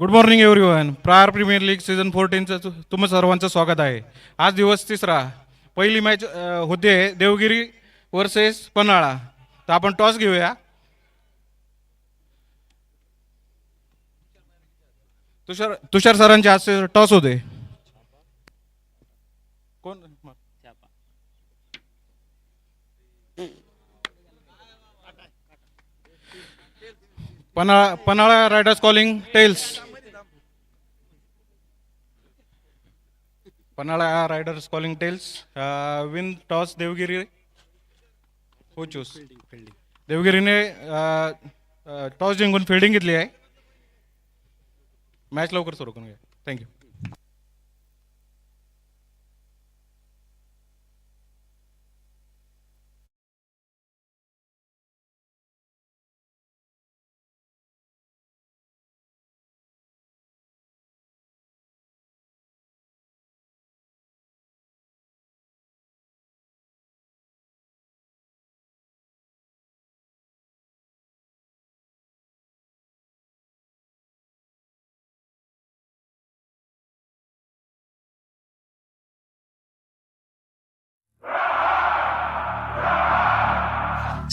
Good morning everyone. Prior premier league season 14चं तुम्हा सर्वांचं स्वागत आहे. आज दिवस तिसरा. पहिली मॅच होते देवगिरी वर्सेस पन्हाळा. तर आपण टॉस घेऊया. तुषार तुषार सरांचे आज टॉस होते. कोण? Panhala riders calling tails. Panhala riders calling tails. Win toss Devgiri. हो चूस. देवगिरीने टॉस जिंकून फिल्डिंग घेतली आहे. मॅच लवकर सुरू करून घ्या. थँक्यू.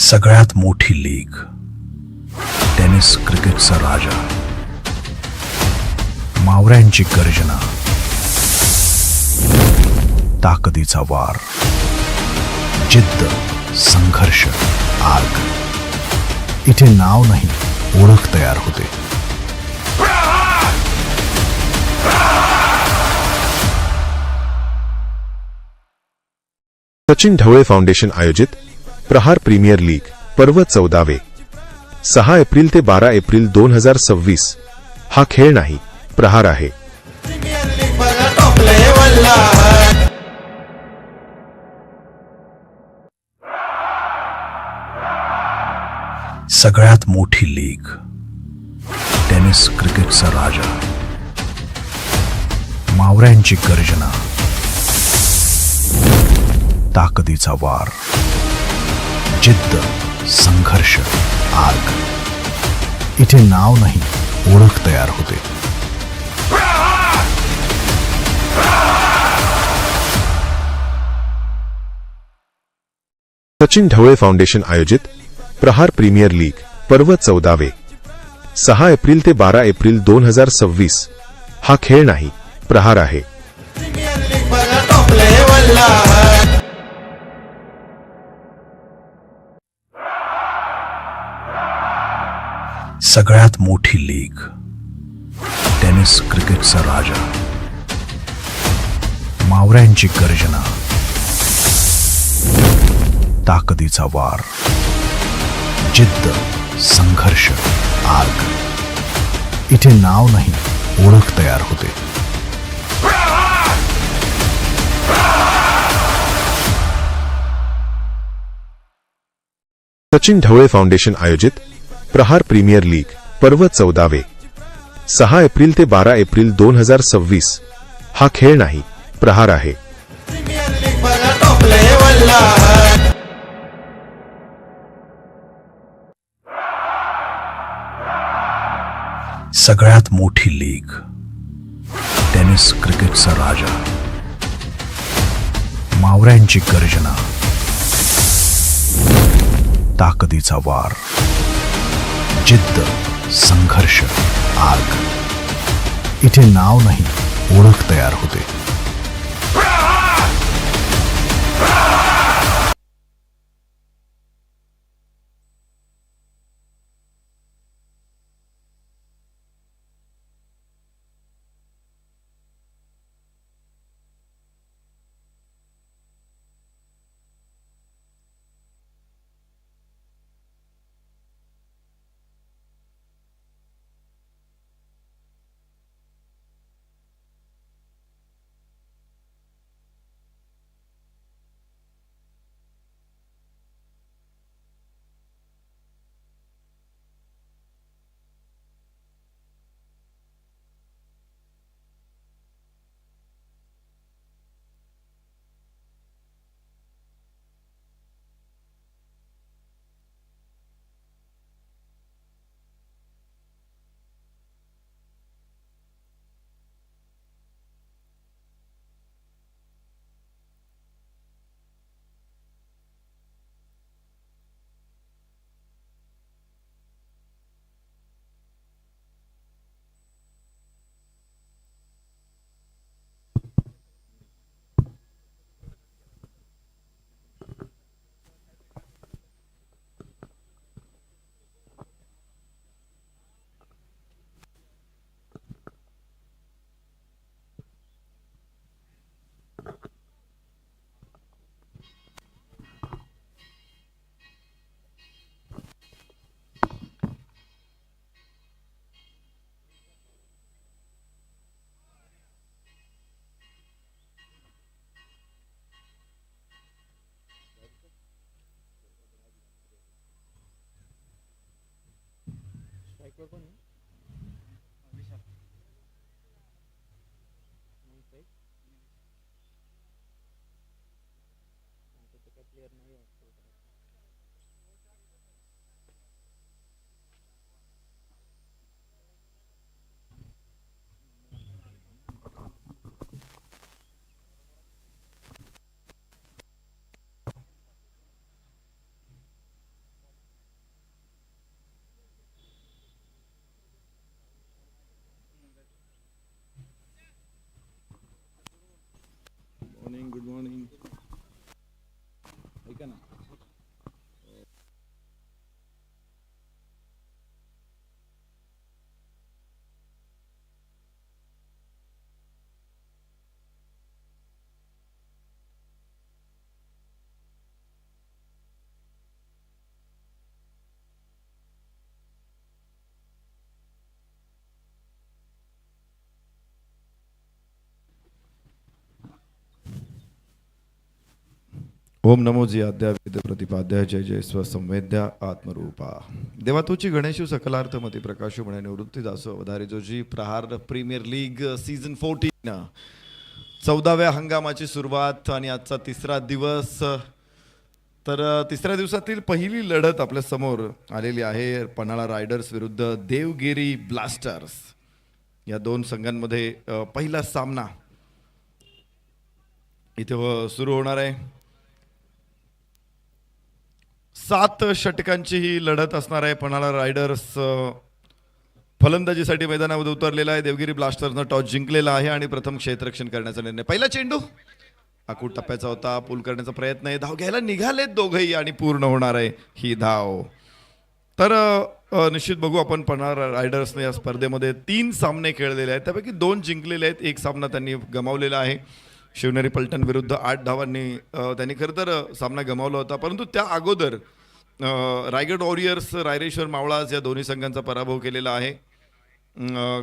सगळ्यात मोठी लीग, टेनिस क्रिकेटचा राजा, मावऱ्यांची गर्जना, ताकदीचा वार, जिद्द, संघर्ष, आग. इथे नाव नाही, ओळख तयार होते. सचिन ढवळे फाउंडेशन आयोजित प्रहार प्रीमियर लीग पर्व 14वे 6 एप्रिल ते 12 एप्रिल 2026. हा खेळ नाही, प्रहार आहे. सगळ्यात मोठी लीग, टेनिस क्रिकेटचा राजा, मावऱ्यांची गर्जना, ताकदीचा वार, जिद्द, संघर्ष, आग. इथे नाव नाही, ओळख तयार होते. सचिन ढवळे फाउंडेशन आयोजित प्रहार प्रीमियर लीग पर्व 14वे 6 एप्रिल ते 12 एप्रिल 2026. हा खेळ नाही, प्रहार आहे. सगळ्यात मोठी लीग, टेनिस क्रिकेटचा राजा, मावऱ्यांची गर्जना, ताकदीचा वार, जिद्द, संघर्ष, आग. इथे नाव नाही, ओळख तयार होते. सचिन ढवळे फाउंडेशन आयोजित प्रहार प्रीमियर लीग पर्व 14वे 6 एप्रिल ते 12 एप्रिल 2026. हा खेळ नाही, प्रहार आहे. सगळ्यात मोठी लीग, टेनिस क्रिकेटचा राजा, मावऱ्यांची गर्जना, ताकदीचा वार, जिद्द, संघर्ष, आग. इथे नाव नाही, ओळख तयार होते. Morning, good morning. ऐका ना, ओम नमो जी आद्या वेद प्रतिपाद्या जय जय स्वसंवेद्या आत्मरूपा देवा तुची गणेशू सकलार्थ मती प्रकाशू म्हणे निवृत्ती दासो अवधारी जोजी प्रहार प्रीमियर लीग सीझन 14 14व्या हंगामाची सुरुवात आणि आजचा तिसरा दिवस. तर तिसऱ्या दिवसातील पहिली लढत आपल्या समोर आलेली आहे. पन्हाळा रायडर्स विरुद्ध देवगिरी ब्लास्टर्स या दोन संघांमध्ये पहिला सामना इथे सुरू होणार आहे. 7 षटकांची ही लढत असणार आहे. पन्हाळा रायडर्स फलंदाजीसाठी मैदानामध्ये उतरलेला आहे. देवगिरी ब्लास्टर्सनं टॉस जिंकलेला आहे आणि प्रथम क्षेत्ररक्षण करण्याचा निर्णय. पहिला चेंडू आखूड टप्प्याचा होता. पूल करण्याचा प्रयत्न आहे. धाव घ्यायला निघालेत दोघंही आणि पूर्ण होणार आहे ही धाव. तर निश्चित बघू आपण. पन्हाळा रायडर्सने या स्पर्धेमध्ये 3 सामने खेळलेले आहेत. त्यापैकी 2 जिंकलेले आहेत. 1 सामना त्यांनी गमावलेला आहे. शिवनेरी पलटण विरुद्ध 8 धावांनी त्यांनी खरं तर सामना गमावला होता. परंतु त्या अगोदर रायगड वॉरियर्स रायरेश्वर मावळाज या दोन्ही संघांचा पराभव केलेला आहे.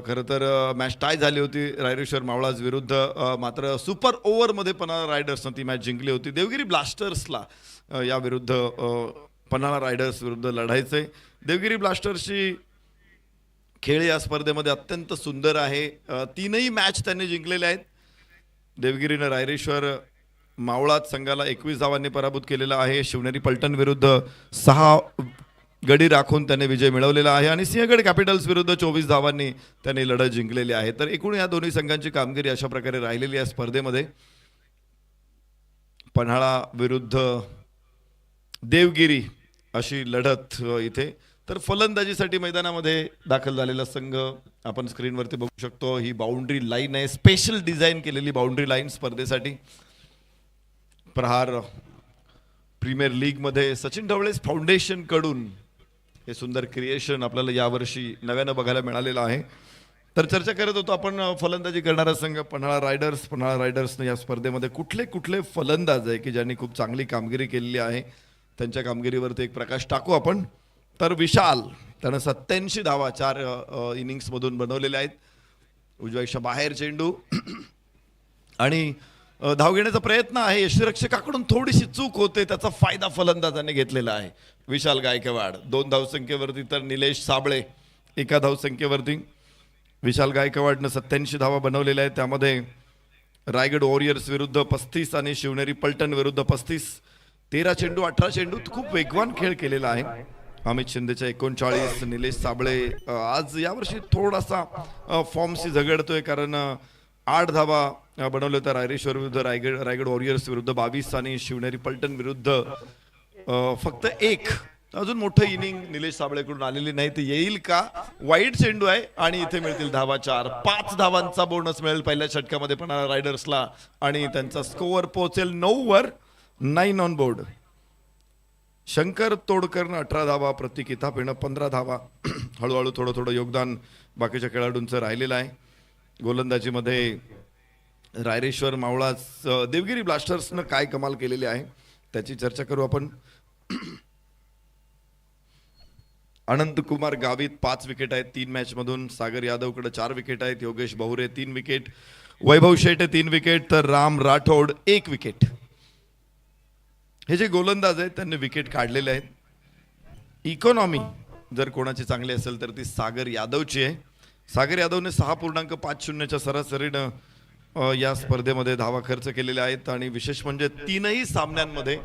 खरं तर मॅच टाय झाली होती रायरेश्वर मावळाज विरुद्ध. मात्र सुपर ओव्हरमध्ये पन्हाळा रायडर्सनं ती मॅच जिंकली होती. देवगिरी ब्लास्टर्सला या विरुद्ध पन्हाळा रायडर्स विरुद्ध लढायचे. देवगिरी ब्लास्टर्सची खेळ या स्पर्धेमध्ये अत्यंत सुंदर आहे. 3ही मॅच त्यांनी जिंकलेल्या आहेत. देवगिरीनं रायरेश्वर मावळात संघाला 21 धावांनी पराभूत केलेला आहे. शिवनेरी पलटण विरुद्ध 6 गडी राखून त्याने विजय मिळवलेला आहे आणि सिंहगड कॅपिटल्स विरुद्ध 24 धावांनी त्यांनी लढत जिंकलेली आहे. तर एकूण या दोन्ही संघांची कामगिरी अशा प्रकारे राहिलेली आहे स्पर्धेमध्ये. पन्हाळा विरुद्ध देवगिरी अशी लढत इथे. तर फलंदाजीसाठी मैदानामध्ये दाखल झालेला संघ आपण स्क्रीनवरती बघू शकतो. ही बाउंड्री लाईन आहे. स्पेशल डिझाईन केलेली बाउंड्री लाईन स्पर्धेसाठी. प्रहार प्रीमियर लीगमध्ये सचिन ढवळेस फाउंडेशन कडून हे सुंदर क्रिएशन आपल्याला यावर्षी नव्यानं बघायला मिळालेलं आहे. तर चर्चा करत होतो आपण फलंदाजी करणारा संघ पन्हाळा रायडर्स. पन्हाळा रायडर्सने या स्पर्धेमध्ये कुठले कुठले फलंदाज आहे की ज्यांनी खूप चांगली कामगिरी केलेली आहे त्यांच्या कामगिरीवरती एक प्रकाश टाकू आपण. तर विशाल त्यानं 87 धावा 4 इनिंग्समधून बनवलेल्या आहेत. उजव्याच्या बाहेर चेंडू आणि धाव घेण्याचा प्रयत्न आहे. यष्टीरक्षकाकडून थोडीशी चूक होते. त्याचा फायदा फलंदाजाने घेतलेला आहे. विशाल गायकवाड 2 धावसंख्येवरती तर निलेश साबळे 1 धावसंख्येवरती. विशाल गायकवाडनं 87 धावा बनवलेल्या आहेत. त्यामध्ये रायगड वॉरियर्स विरुद्ध 35 आणि शिवनेरी पलटण विरुद्ध 35. 13 चेंडू 18 चेंडू खूप वेगवान खेळ केलेला आहे. अमित शिंदेच्या 39. निलेश साबळे आज यावर्षी थोडासा फॉर्मशी झगडतोय कारण 8 धावा बनवले होत्या रायरेश्वर विरुद्ध रायगड वॉरियर्स विरुद्ध 22 आणि शिवनेरी पलटण विरुद्ध फक्त 1. अजून मोठं इनिंग निलेश साबळेकडून आलेली नाही. ते येईल का? वाईट चेंडू आहे आणि इथे मिळतील धावा 4. 5 धावांचा बोनस मिळेल पहिल्या षटकामध्ये पन्हाळा रायडर्सला आणि त्यांचा स्कोअर पोहोचेल 9 वर. 9 ऑन बोर्ड. शंकर तोडकरनं 18 धावा. प्रतीक इथापेनं 15 धावा. हळूहळू थोडं योगदान बाकीच्या खेळाडूंचं राहिलेलं आहे. गोलंदाजीमध्ये रायरेश्वर मावळाज देवगिरी ब्लास्टर्सनं काय कमाल केलेली आहे त्याची चर्चा करू आपण. अनंत कुमार गावित 5 विकेट आहेत 3 मॅचमधून. सागर यादवकडे 4 विकेट आहेत. योगेश बहुरे 3 विकेट. वैभव शेटे 3 विकेट. तर राम राठोड 1 विकेट. हे जे गोलंदाज आहेत त्यांनी विकेट काढलेले आहेत. इकॉनॉमी जर कोणाची चांगली असेल तर ती सागर यादवची आहे. सागर यादवने 6.50च्या सरासरीनं या स्पर्धेमध्ये धावा खर्च केलेल्या आहेत आणि विशेष म्हणजे तीनही सामन्यांमध्ये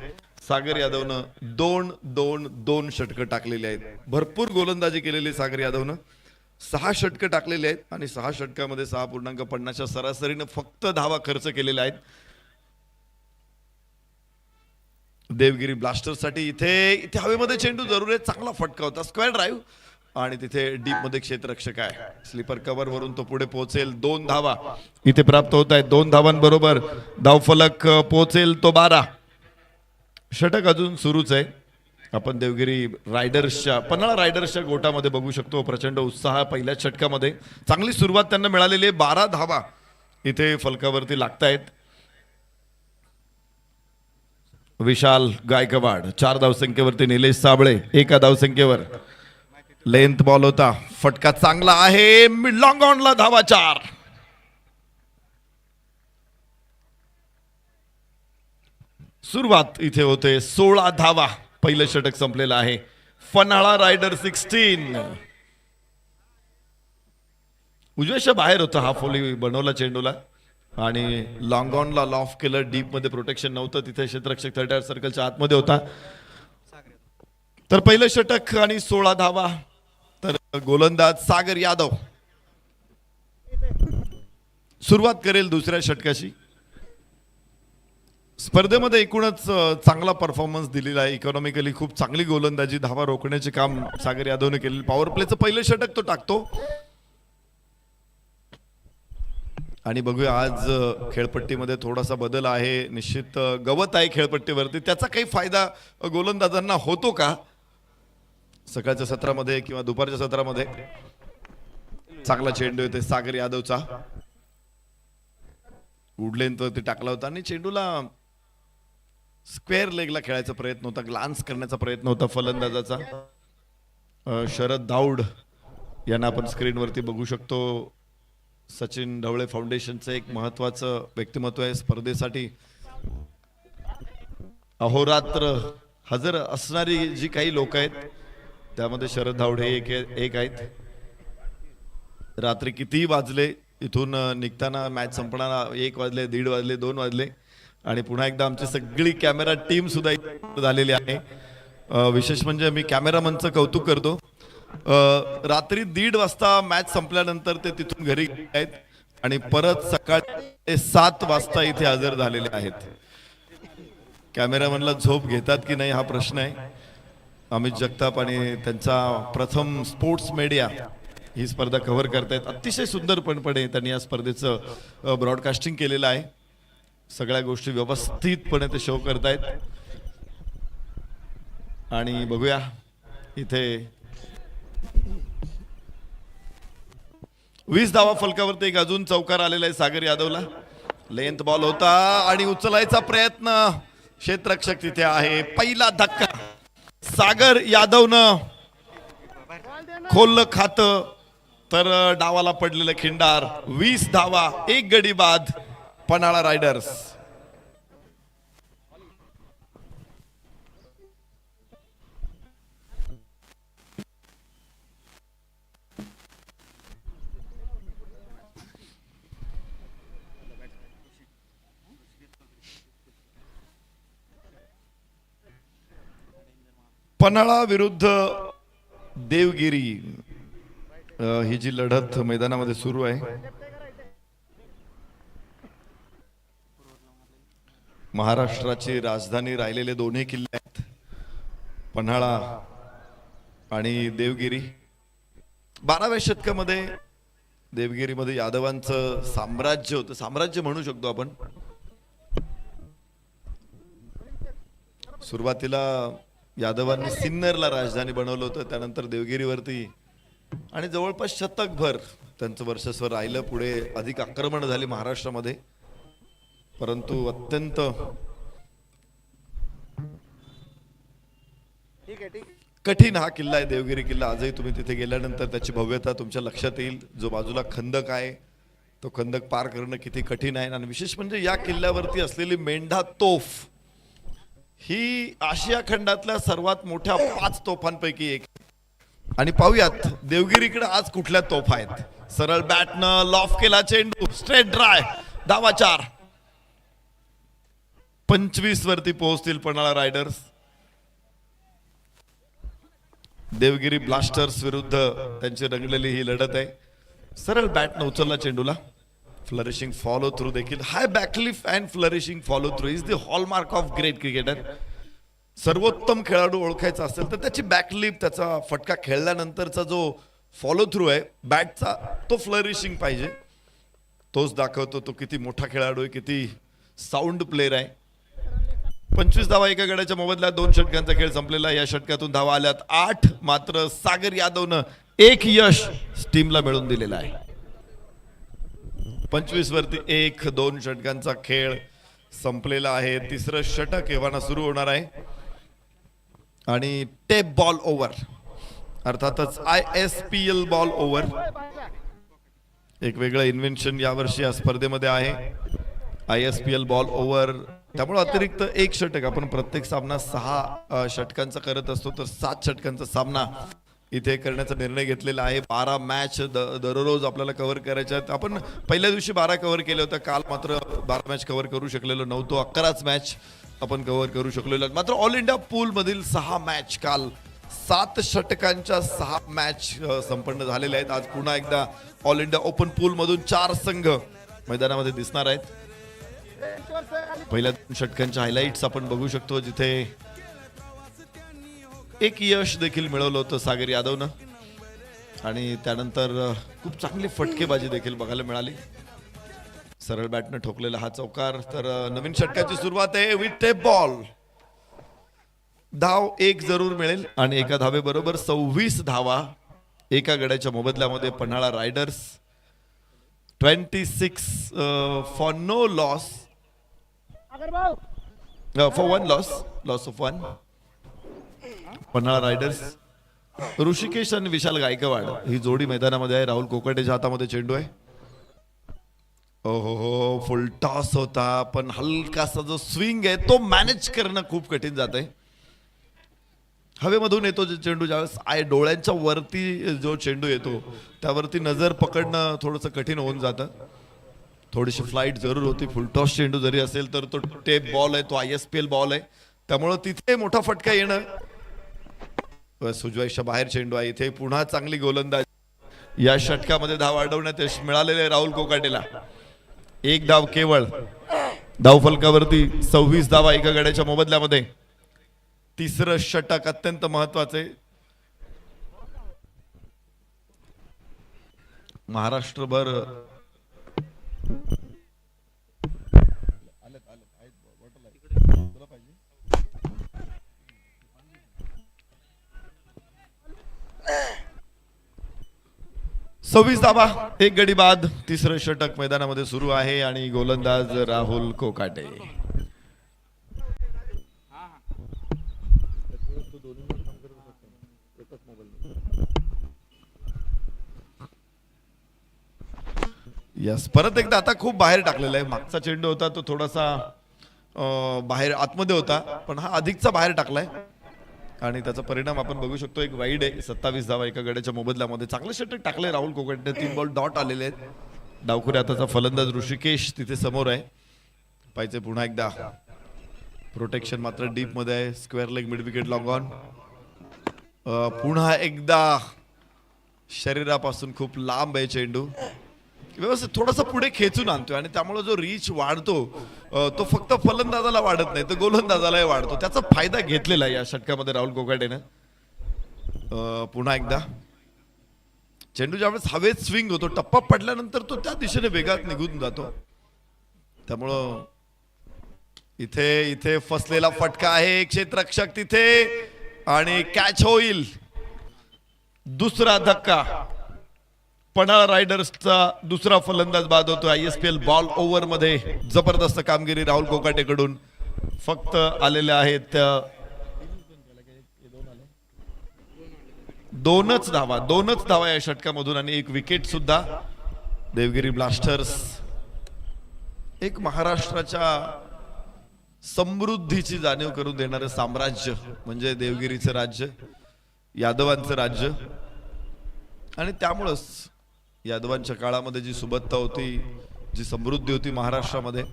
सागर यादवनं 2-2-2 षटकं टाकलेली आहेत. भरपूर गोलंदाजी केलेली सागर यादवनं 6 षटकं टाकलेली आहेत आणि 6 षटकामध्ये 6.50च्या सरासरीनं फक्त धावा खर्च केलेल्या आहेत. देवगिरी ब्लास्टर्ससाठी इथे हवेमध्ये चेंडू जरूर आहे. चांगला फटका होता, स्क्वेअर ड्राईव्ह आणि तिथे डीप मध्ये क्षेत्ररक्षक आहे. स्लीपर कव्हर वरून तो पुढे पोहोचेल. 2 धावा इथे प्राप्त होत आहेत. 2 धावांबरोबर धावफलक पोहोचेल तो 12. षटक अजून सुरूच आहे. आपण देवगिरी रायडर्सच्या पन्हाळा रायडर्सच्या गोटामध्ये बघू शकतो. प्रचंड उत्साह पहिल्या षटकामध्ये. चांगली सुरुवात त्यांना मिळालेली आहे. 12 धावा इथे फलकावरती लागतायत. विशाल गायकवाड 4 धावसंख्येवरती. निलेश साबळे 1 धावसंख्येवर. लेंथ बॉल होता, फटका चांगला आहे. मिड लॉंग ऑनला धावा 4. सुरुवात इथे होते. 16 धावा. पहिलं षटक संपलेलं आहे. पन्हाळा रायडर 16. उजव्याच्या बाहेर होता हा फोली बनवला चेंडूला आणि लॉंग ऑनला लॉफ केलं. डीप मध्ये प्रोटेक्शन नव्हतं. तिथे क्षेत्ररक्षक 38 सर्कलच्या आतमध्ये होता. तर पहिलं षटक आणि 16 धावा. तर गोलंदाज सागर यादव सुरुवात करेल दुसऱ्या षटकाशी. स्पर्धेमध्ये एकूणच चांगला परफॉर्मन्स दिलेला आहे. इकॉनॉमिकली खूप चांगली गोलंदाजी, धावा रोखण्याचे काम सागर यादवने केले. पॉवर प्लेचं पहिलं षटक तो टाकतो. आणि बघूया आज खेळपट्टीमध्ये थोडासा बदल आहे. निश्चित गवत आहे खेळपट्टीवरती. त्याचा काही फायदा गोलंदाजांना होतो का? सकाळच्या सत्रामध्ये किंवा दुपारच्या सत्रामध्ये चांगला चेंडू येते सागर यादवचा. वुडलेंथवरती टाकला होता आणि चेंडूला स्क्वेअर लेगला खेळायचा प्रयत्न होता, ग्लान्स करण्याचा प्रयत्न होता फलंदाजाचा. शरद दाऊड यांना आपण स्क्रीनवरती बघू शकतो. सचिन ढवळे फाउंडेशनचं एक महत्वाचं व्यक्तिमत्व आहे. स्पर्धेसाठी अहोरात्र हजर असणारी जी काही लोक आहेत त्यामध्ये शरद धावडे एक आहेत. रात्री कितीही वाजले इथून निघताना, मॅच संपणारा 1 वाजले, 1:30 वाजले, 2 वाजले आणि पुन्हा एकदा आमची सगळी कॅमेरा टीम सुद्धा इथे झालेली आहे. विशेष म्हणजे मी कॅमेरामनचं कौतुक करतो. रात्री 1:30 वाजता मॅच संपल्यानंतर ते तिथून घरी आहेत आणि परत सकाळी 7 वाजता इथे हजर झालेले आहेत. कॅमेरामनला झोप घेतात की नाही हा प्रश्न आहे. अमित जगताप आणि त्यांचा प्रथम स्पोर्ट्स मीडिया ही स्पर्धा कव्हर करतायत. अतिशय सुंदरपणे त्यांनी या स्पर्धेचं ब्रॉडकास्टिंग केलेलं आहे. सगळ्या गोष्टी व्यवस्थितपणे ते शो करतायत. आणि बघूया इथे 20 धावा फलकावरती एक अजून चौकार आलेला आहे सागर यादवला. लेंथ बॉल होता आणि उचलायचा प्रयत्न. क्षेत्ररक्षक तिथे आहे. पहिला धक्का सागर यादवनं खोललं खातं तर डावाला पडलेलं खिंडार. 20 धावा, 1 गडी बाद पन्हाळा रायडर्स. पन्हाळा विरुद्ध देवगिरी ही जी लढत मैदानामध्ये सुरू आहे. महाराष्ट्राची राजधानी राहिलेले दोन्ही किल्ले आहेत, पन्हाळा आणि देवगिरी. 12व्या शतकामध्ये देवगिरीमध्ये यादवांचं साम्राज्य होतं, साम्राज्य म्हणू शकतो आपण. सुरुवातीला यादवांनी सिन्नरला राजधानी बनवलं होतं, त्यानंतर देवगिरीवरती आणि जवळपास शतकभर त्यांचं वर्चस्व राहिलं. पुढे अधिक आक्रमण झाली महाराष्ट्रामध्ये, परंतु अत्यंत कठीण हा किल्ला आहे देवगिरी किल्ला. आजही तुम्ही तिथे गेल्यानंतर त्याची भव्यता तुमच्या लक्षात येईल. जो बाजूला खंदक आहे तो खंदक पार करणं किती कठीण आहे. आणि विशेष म्हणजे या किल्ल्यावरती असलेली मेंढा तोफ ही आशिया खंडातल्या सर्वात मोठ्या 5 तोफांपैकी एक. आणि पाहूयात देवगिरीकडे आज कुठल्या तोफा आहेत. सरळ बॅटनं लॉफ केला चेंडू, स्ट्रेट ड्राय, धावा 4. 25 वरती पोहोचतील पन्हाळा रायडर्स. देवगिरी ब्लास्टर्स विरुद्ध त्यांची रंगलेली ही लढत आहे. सरळ बॅटनं उचलला चेंडूला, फ्लरिशिंग फॉलो थ्रू देखील. High backlift and flourishing follow through is the hallmark of great cricketer. सर्वोत्तम खेळाडू ओळखायचा असेल तर त्याची बॅकलिप, त्याचा फटका खेळल्यानंतरचा जो फॉलो थ्रू आहे बॅटचा, तो फ्लरिशिंग पाहिजे. तोच दाखवतो तो किती मोठा खेळाडू आहे, किती साऊंड प्लेअर आहे. 25 धावा एका गड्याच्या मोबदल्यात 2 षटकांचा खेळ संपलेला. या षटकातून धावा आल्यात 8. मात्र सागर यादवनं 1 यश टीमला मिळवून दिलेला आहे. 25 वरती 1, 2 षटकांचा खेळ संपलेला आहे. तिसरं षटक एव्हाना सुरू होणार आहे आणि टेप बॉल ओव्हर, अर्थातच ISPL बॉल ओव्हर, एक वेगळं इन्व्हेन्शन यावर्षी या स्पर्धेमध्ये आहे. ISPL बॉल ओव्हर, त्यामुळे अतिरिक्त 1 षटक. आपण प्रत्येक सामना 6 षटकांचा करत असतो, तर 7 षटकांचा सामना इथे करण्याचा निर्णय घेतलेला आहे. 12 मॅच दररोज आपल्याला कव्हर करायच्या आहेत. आपण पहिल्या दिवशी 12 कव्हर केले होते, काल मात्र 12 मॅच कव्हर करू शकलेलो नव्हतो. 11च मॅच आपण कव्हर करू शकलेलो. मात्र ऑल इंडिया पूल मधील 6 मॅच, काल 7 षटकांच्या 6 मॅच संपन्न झालेल्या आहेत. आज पुन्हा एकदा ऑल इंडिया ओपन पूल मधून 4 संघ मैदानामध्ये दिसणार आहेत. पहिल्या 2 षटकांच्या हायलाइट्स आपण बघू शकतो, जिथे 1 यश देखील मिळवलं होतं सागर यादवनं आणि त्यानंतर खूप चांगली फटकेबाजी देखील बघायला मिळाली. सरळ बॅटनं ठोकलेला हा चौकार. तर नवीन षटकाची सुरुवात आहे विथ टेप बॉल. धाव 1 जरूर मिळेल आणि एका धावेबरोबर 26 धावा एका गड्याच्या मोबदल्यामध्ये Panhala riders. 26 for no loss, for 1 loss of 1. Panhala riders, Rishikesh आणि विशाल गायकवाड ही जोडी मैदानामध्ये आहे. राहुल कोकाटेच्या हातामध्ये चेंडू आहे. हो, फुल टॉस होता, पण हलकासा जो स्विंग आहे तो मॅनेज करणं खूप कठीण जात आहे. हवेमधून येतो जो चेंडू, ज्यावेळेस डोळ्यांच्या वरती जो चेंडू येतो त्यावरती नजर पकडणं थोडंसं कठीण होऊन जातं. थोडीशी फ्लाईट जरूर होती. फुलटॉस चेंडू जरी असेल तर तो टेप बॉल आहे, तो ISPL बॉल आहे, त्यामुळं तिथे मोठा फटका येणं. सुजवाईच्या बाहेर चेंडू आहे. इथे पुन्हा चांगली गोलंदाज. या षटकामध्ये धाव अडवण्यात यश मिळालेले राहुल कोकाटेला. 1 धाव केवळ. धावफलकावरती 26 धावा एका गड्याच्या मोबदल्यामध्ये. तिसरं षटक अत्यंत महत्वाचे. महाराष्ट्रभर सव्वीस धावा 1 गडी बाद. तिसरं षटक मैदानामध्ये सुरू आहे आणि गोलंदाज राहुल कोकाटे. यस, परत एकदा आता खूप बाहेर टाकलेला आहे. मागचा चेंडू होता तो थोडासा बाहेर आतमध्ये होता, पण हा अधिकचा बाहेर टाकलाय आणि त्याचा परिणाम आपण बघू शकतो. एक वाईड आहे. 27 धावा एका गड्याच्या मोबदल्यामध्ये. चांगलं षटक टाकलंय राहुल कोकाटे. 3 बॉल डॉट आलेले आहेत. डावखुरी आताचा फलंदाज ऋषिकेश तिथे समोर आहे. पाहिजे पुन्हा एकदा. प्रोटेक्शन मात्र डीप मध्ये आहे. Square leg mid wicket long on. पुन्हा एकदा शरीरापासून खूप लांब आहे चेंडू. व्यवस्थित थोडासा पुढे खेचून आणतोय आणि त्यामुळे जो रीच वाढतो तो फक्त फलंदाजाला वाढत नाही तर गोलंदाजालाही वाढतो. त्याचा फायदा घेतलेला आहे या षटकामध्ये राहुल कोकाटेनं. पुन्हा एकदा चेंडू ज्यावेळेस हवेत स्विंग होतो, टप्पा पडल्यानंतर तो त्या दिशेने वेगात निघून जातो. त्यामुळं इथे इथे फसलेला फटका आहे. क्षेत्ररक्षक तिथे आणि कॅच होईल. दुसरा धक्का. पन्हाळा रायडर्सचा दुसरा फलंदाज बाद होतो. ISPL बॉल ओव्हर मध्ये जबरदस्त कामगिरी राहुल कोकाटेकडून. फक्त आलेल्या आहेत 2च धावा या षटकामधून आणि 1 विकेट सुद्धा. देवगिरी ब्लास्टर्स एक महाराष्ट्राच्या समृद्धीची जाणीव करून देणारे साम्राज्य म्हणजे देवगिरीचं राज्य, यादवांचं राज्य. आणि त्यामुळंच यादवांच्या काळामध्ये जी सुबत्ता होती, जी समृद्धी होती महाराष्ट्रामध्ये,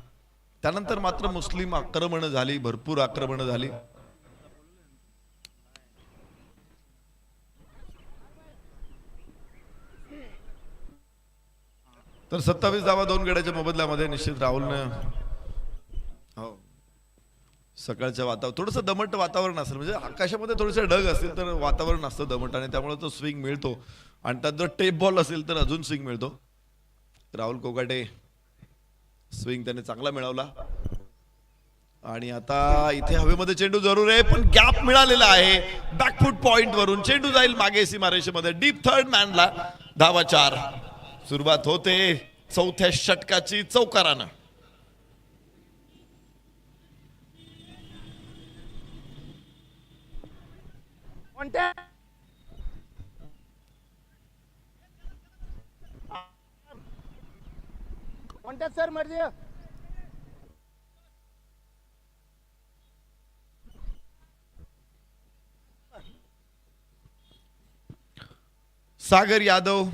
त्यानंतर मात्र मुस्लिम आक्रमण झाली, भरपूर आक्रमण झाली. तर 27 धावा 2 गड्याच्या मोबदल्यामध्ये निश्चित राहुलनं हो सकाळच्या वातावरण थोडंसं दमट वातावरण असेल, म्हणजे आकाशामध्ये थोडेसे ढग असतील तर वातावरण असतं दमट आणि त्यामुळे तो स्विंग मिळतो. आणि त्यात जर टेप बॉल असेल तर अजून स्विंग मिळतो. राहुल कोकाटे स्विंग त्याने चांगला मिळवला आणि आता इथे हवेमध्ये चेंडू जरूर आहे, पण गॅप मिळालेला आहे. बॅकफूट पॉइंट वरून चेंडू जाईल मागे सीमारेषेमध्ये. डीप थर्ड मॅनला धावा 4. सुरुवात होते चौथ्या षटकाची चौकारानं. सर मर्जी. सागर यादव.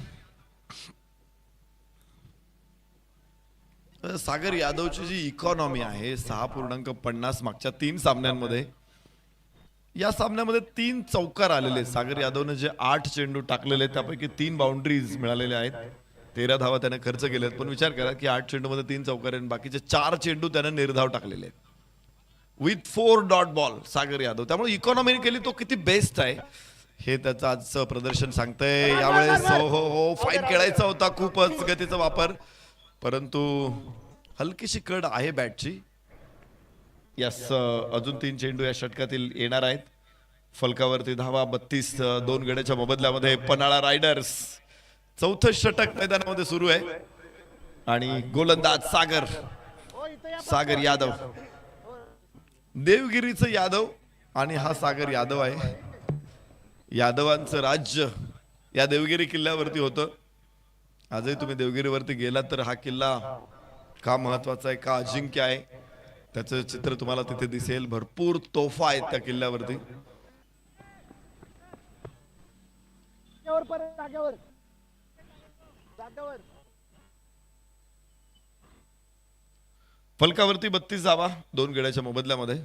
सागर यादवची जी इकॉनॉमी आहे 6.50 मागच्या 3 सामन्यांमध्ये, या सामन्यामध्ये 3 चौकार आलेले. सागर यादवने जे 8 चेंडू टाकलेले त्यापैकी 3 बाउंड्रीज मिळालेले आहेत. 13 धावा त्याने खर्च केलेत. पण विचार करा की 8 चेंडूमध्ये 3 चौकार आणि बाकीचे 4 चेंडू त्याने निर्धाव टाकलेले आहेत विथ 4 डॉट बॉल. सागर यादव त्यामुळे इकॉनॉमी केली तो किती बेस्ट आहे हे त्याचं आजचं प्रदर्शन सांगतंय. यावेळेस हो फाईन खेळायचा होता, खूपच गतीचा वापर, परंतु हलकीशी कड आहे बॅटची. यस, अजून 3 चेंडू या षटकातील येणार आहेत. फलकावरती धावा 32 2 गड्याच्या मोबदल्यामध्ये पन्हाळा रायडर्स. चौथं षटक मैदानामध्ये सुरू आहे आणि गोलंदाज सागर यादव. देवगिरीचं यादव आणि हा सागर यादव आहे. यादवांचं राज्य या देवगिरी किल्ल्यावरती होतं. आजही तुम्ही देवगिरीवरती गेलात तर हा किल्ला का महत्वाचा आहे, का अजिंक्य आहे, त्याचं चित्र तुम्हाला तिथे दिसेल. भरपूर तोफा आहेत त्या किल्ल्यावरती. फलकावरती 32 धावा 2 गड्याच्या मोबदल्यामध्ये.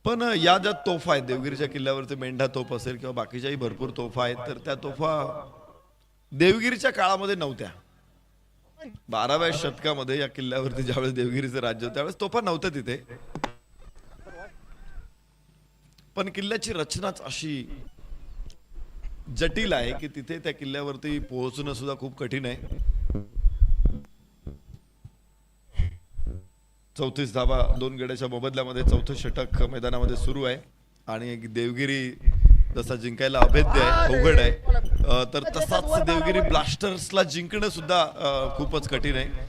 पण या ज्या तोफा आहेत देवगिरीच्या किल्ल्यावरती, मेंढा तोफ असेल किंवा बाकीच्याही भरपूर तोफा आहेत, तर त्या तोफा देवगिरीच्या काळामध्ये नव्हत्या. 12व्या शतकामध्ये या किल्ल्यावरती ज्यावेळेस देवगिरीचं राज्य होतं त्यावेळेस तोफा नव्हत्या तिथे. पण किल्ल्याची रचनाच अशी जटिल आहे की तिथे त्या किल्ल्यावरती पोहोचणं सुद्धा खूप कठीण आहे. 34 धावा 2 गड्याच्या मोबदल्यामध्ये चौथं षटक मैदानामध्ये सुरू आहे आणि देवगिरी जसा जिंकायला अभेद्य आहे, अवघड आहे, तर तसाच देवगिरी ब्लास्टर्सला जिंकणं सुद्धा खूपच कठीण आहे.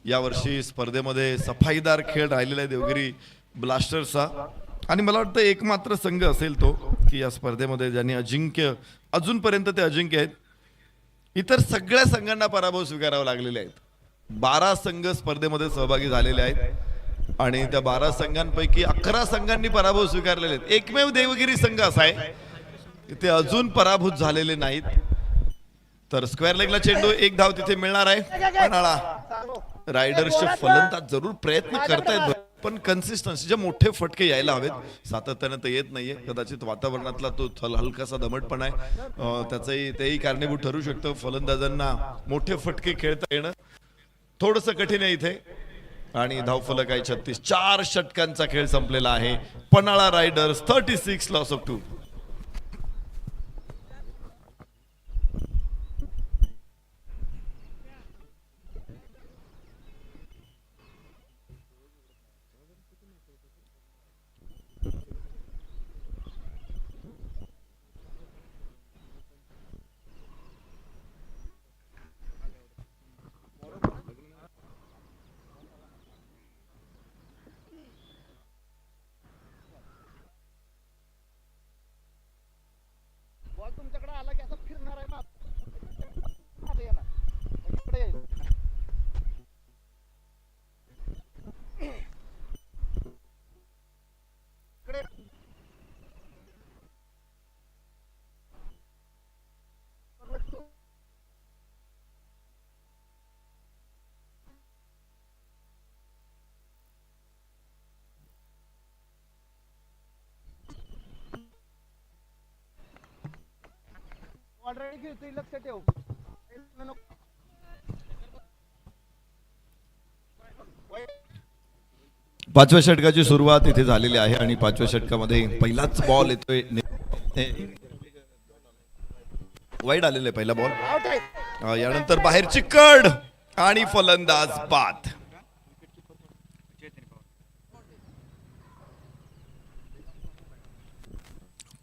यावर्षी स्पर्धेमध्ये सफाईदार खेळ राहिलेला आहे देवगिरी ब्लास्टर्सचा आणि मला वाटतं एकमात्र संघ असेल तो की या स्पर्धेमध्ये ज्यांनी अजूनपर्यंत ते अजिंक्य आहेत. इतर सगळ्या संघांना पराभव स्वीकारावा लागलेले आहेत. 12 संघ स्पर्धेमध्ये सहभागी झालेले आहेत आणि त्या 12 संघांपैकी 11 संघांनी पराभव स्वीकारलेले आहेत. एकमेव देवगिरी संघ असा आहे की ते अजून पराभूत झालेले नाहीत. तर स्क्वेअर लेगला चेंडू 1 धाव तिथे मिळणार आहे. पन्हाळा रायडर्सचे फलंदाज जरूर प्रयत्न करतायत, पण कन्सिस्टन्सी मोठे फटके यायला हवेत, सातत्याने ते येत नाहीये. कदाचित वातावरणातला तो हलकासा दमटपणा आहे, तेही कारणीभूत ठरू शकतं. फलंदाजांना मोठे फटके खेळता येणं थोडंसं कठीण आहे इथे आणि धावफलक आहे 36. 4 षटकांचा खेळ संपलेला आहे. Panhala riders 36 loss of 2. Already खेळतोय, लक्ष ठेव. पाचव्या षटकाची सुरुवात इथे झालेली आहे आणि पाचव्या षटकामध्ये पहिलाच बॉल येतोय. वाईड आलेला आहे पहिला बॉल. आउट आहे. यानंतर बाहेरची कड आणि फलंदाज बाद.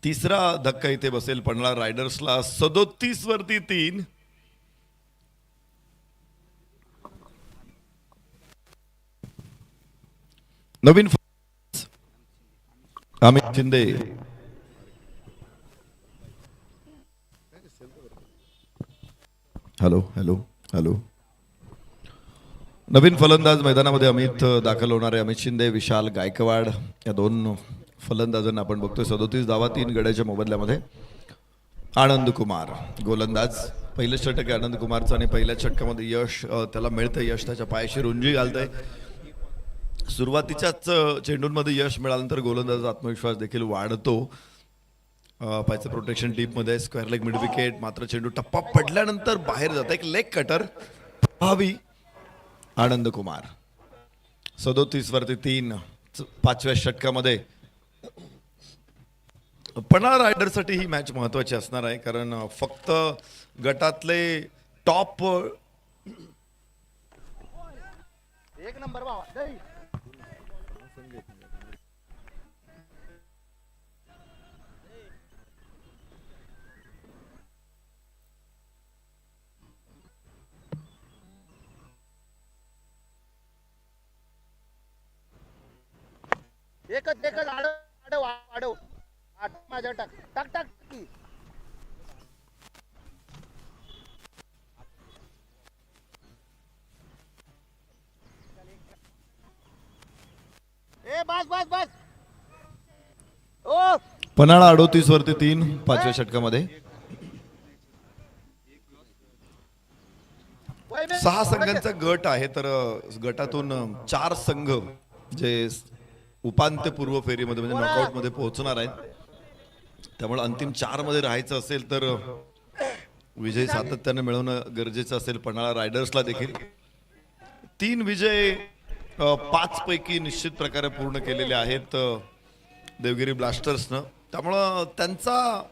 तिसरा धक्का इथे बसेल पन्हाळा रायडर्सला. 37 वरती 3. नवीन Amit Shinde. Hello hello hello. नवीन फलंदाज मैदानामध्ये अमित दाखल होणारे अमित शिंदे, विशाल गायकवाड या दोन फलंदाजांना आपण बघतोय. 37 धावा 3 गड्याच्या मोबदल्यामध्ये. आनंद कुमार गोलंदाज. पहिलं षटक आहे आनंद कुमारचं आणि पहिल्या षटकामध्ये यश त्याला मिळतं. यश त्याच्या पायाशी रुंजी घालतंय. सुरुवातीच्याच चेंडूंमध्ये यश मिळाल्यानंतर गोलंदाजाचा आत्मविश्वास देखील वाढतो. पायचं प्रोटेक्शन डीपमध्ये, स्क्वेअर लेग मिड विकेट. मात्र चेंडू टप्पा पडल्यानंतर बाहेर जात. एक लेग कटर प्रभावी आनंद कुमार. 37 वरती 3. पाचव्या षटकामध्ये पन्हाळा रायडरसाठी ही मॅच महत्वाची असणार आहे, कारण फक्त गटातले टॉप एक नंबर भावा. दही. एकच आडव आडव आडव. आठ माझ्या टाक टाक टाक की. ए बस बस बस. ओ पन्हाळा 38 वरती 3 पाचव्या षटकामध्ये. 6 संघांचा गट आहे, तर गटातून 4 संघ जे उपांत्यपूर्व फेरीमध्ये म्हणजे नॉकआउट मध्ये पोहोचणार आहेत. त्यामुळे अंतिम 4 मध्ये राहायचं असेल तर विजय सातत्याने मिळवणं गरजेचं असेल. पन्हाळा रायडर्सला देखील 3 विजय 5 पैकी निश्चित प्रकारे पूर्ण केलेले आहेत देवगिरी ब्लास्टर्सनं. त्यामुळं त्यांचा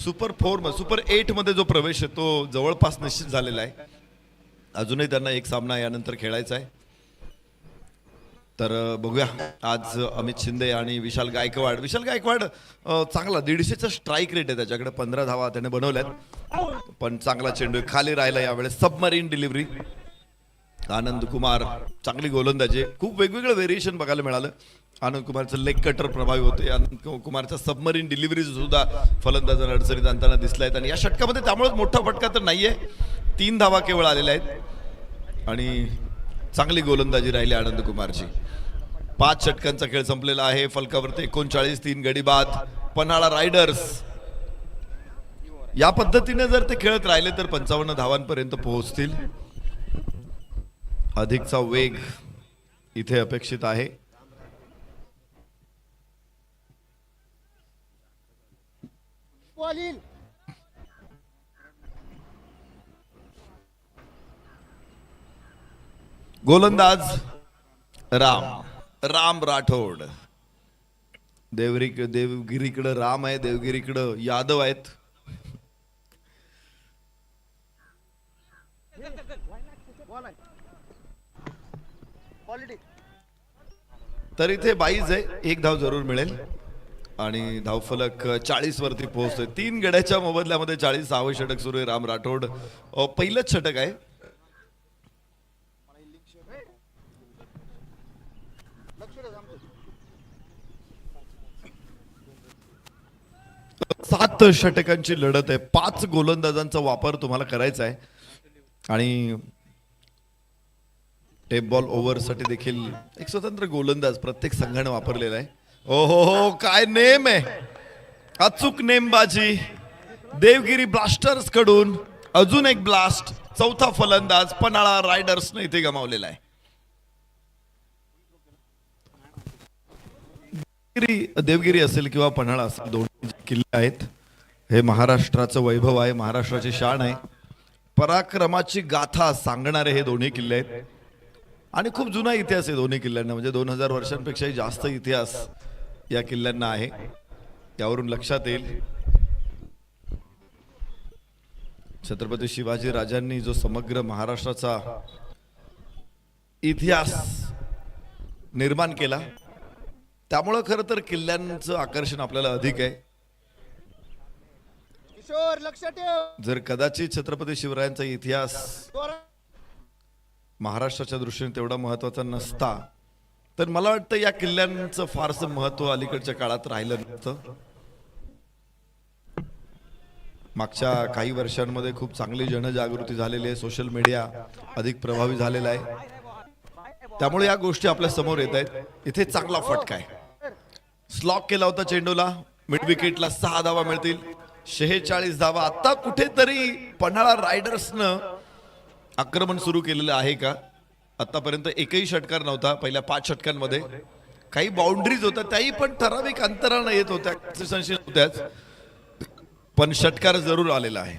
सुपर 8 मध्ये जो प्रवेश आहे तो जवळपास निश्चित झालेला आहे. अजूनही त्यांना एक सामना यानंतर खेळायचा आहे. तर बघूया आज अमित शिंदे आणि विशाल गायकवाड. विशाल गायकवाड चांगला 150चा स्ट्राईक रेट आहे त्याच्याकडे. 15 धावा त्याने बनवल्यात, पण चांगला चेंडू खाली राहिला यावेळेस. Submarine delivery. आनंद कुमार चांगली गोलंदाजी. खूप वेगवेगळं व्हेरिएशन बघायला मिळालं. आनंद कुमारचं लेग कटर प्रभावी होते. आनंद कुमारचा सबमरीन डिलिव्हरी सुद्धा फलंदाजांना अडचणीत आणताना दिसल्या आहेत. आणि या षटकामध्ये त्यामुळे मोठा फटका तर नाहीये. 3 धावा केवळ आलेल्या आहेत आणि चांगली गोलंदाजी राहिली आनंद कुमारची. 5 षटकांचा खेळ संपलेला आहे. फलकावरती 39 3 गडी बाद. पन्हाळा रायडर्स या पद्धतीने जर ते खेळत राहिले तर 55 धावांपर्यंत पोहोचतील. अधिकचा वेग इथे अपेक्षित आहे. बॉल येईल. गोलंदाज राम राठोड. देवगिरीकडे राम आहे, देवगिरीकडे यादव आहेत. बॉल आहे. क्वालिटी. तर इथे 22 आहे. 1 धाव जरूर मिळेल आणि धावफलक 40 वरती पोहोचतोय. 3 गड्याच्या मोबदल्यामध्ये 40. 6वं षटक सुरू आहे. राम राठोड पहिलंच षटक आहे. लक्ष ठेव आमचं. 7 षटकांची लढत आहे. 5 गोलंदाजांचा वापर तुम्हाला करायचा आहे आणि टेप बॉल ओव्हर साठी देखील एक स्वतंत्र गोलंदाज प्रत्येक संघाने वापरलेला आहे. हो काय नेम आहे. अचूक नेमबाजी देवगिरी ब्लास्टर्स कडून. अजून एक ब्लास्ट. 4था फलंदाज पन्हाळा रायडर्सने इथे गमावलेला आहे. देवगिरी असेल किंवा पन्हाळा असेल, दोन किल्ले आहेत. हे महाराष्ट्राचं वैभव आहे, महाराष्ट्राची शान आहे, पराक्रमाची गाथा सांगणारे हे दोन्ही किल्ले आहेत आणि खूप जुना इतिहास आहे दोन्ही किल्ल्यांना. म्हणजे 2000 वर्षांपेक्षाही जास्त इतिहास या किल्ल्यांना आहे. यावरून लक्षात येईल छत्रपती शिवाजी राजांनी जो समग्र महाराष्ट्राचा इतिहास निर्माण केला, त्यामुळं खरं तर किल्ल्यांचं आकर्षण आपल्याला अधिक आहे. किशोर लक्ष ठेव. जर कदाचित छत्रपती शिवरायांचा इतिहास जोरात. महाराष्ट्राच्या दृष्टीने तेवढा महत्वाचा नसता, तर मला वाटतं या किल्ल्यांचं फारसं महत्व अलीकडच्या काळात राहिलं नसतं. मागच्या काही वर्षांमध्ये खूप चांगली जनजागृती झालेली आहे, सोशल मीडिया अधिक प्रभावी झालेला आहे, त्यामुळे या गोष्टी आपल्या समोर येत आहेत. इथे चांगला फटका आहे, स्लॉक केला होता चेंडूला, मिड विकेटला 6 धावा मिळतील, 46 धावा. आता कुठेतरी पन्हाळा रायडर्सनं आक्रमण सुरू केलेलं आहे का? आतापर्यंत एकही षटकार नव्हता. पहिल्या 5 षटकांमध्ये काही बाउंड्रीज होत्या, त्याही पण ठराविक अंतरानं येत होत्या, होत्याच, पण षटकार जरूर आलेला आहे.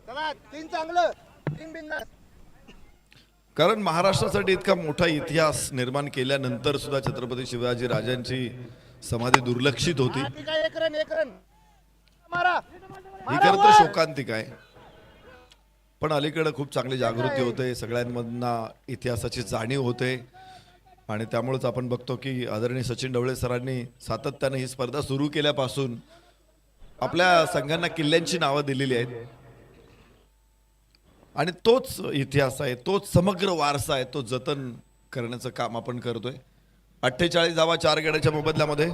चला 3 चांगलं 3 बिंदास. कारण महाराष्ट्रासाठी इतका मोठा इतिहास निर्माण केल्यानंतर सुद्धा छत्रपती शिवाजी राजांची समाधी दुर्लक्षित होती, हा, ठीक आहे. 1 रन 1 रन मारा. ही खरं तर शोकांतिक आहे. पण अलीकडे खूप चांगली जागृती होते, सगळ्यांमधना इतिहासाची जाणीव होते आणि त्यामुळेच आपण बघतो की आदरणीय सचिन ढवळे सरांनी सातत्याने ही स्पर्धा सुरू केल्यापासून आपल्या संघांना किल्ल्यांची नावं दिलेली आहेत आणि तोच इतिहास आहे, तोच समग्र वारसा आहे, तो जतन करण्याचं काम आपण करतोय. 48 धावा 4 गड्याच्या मोबदल्यामध्ये.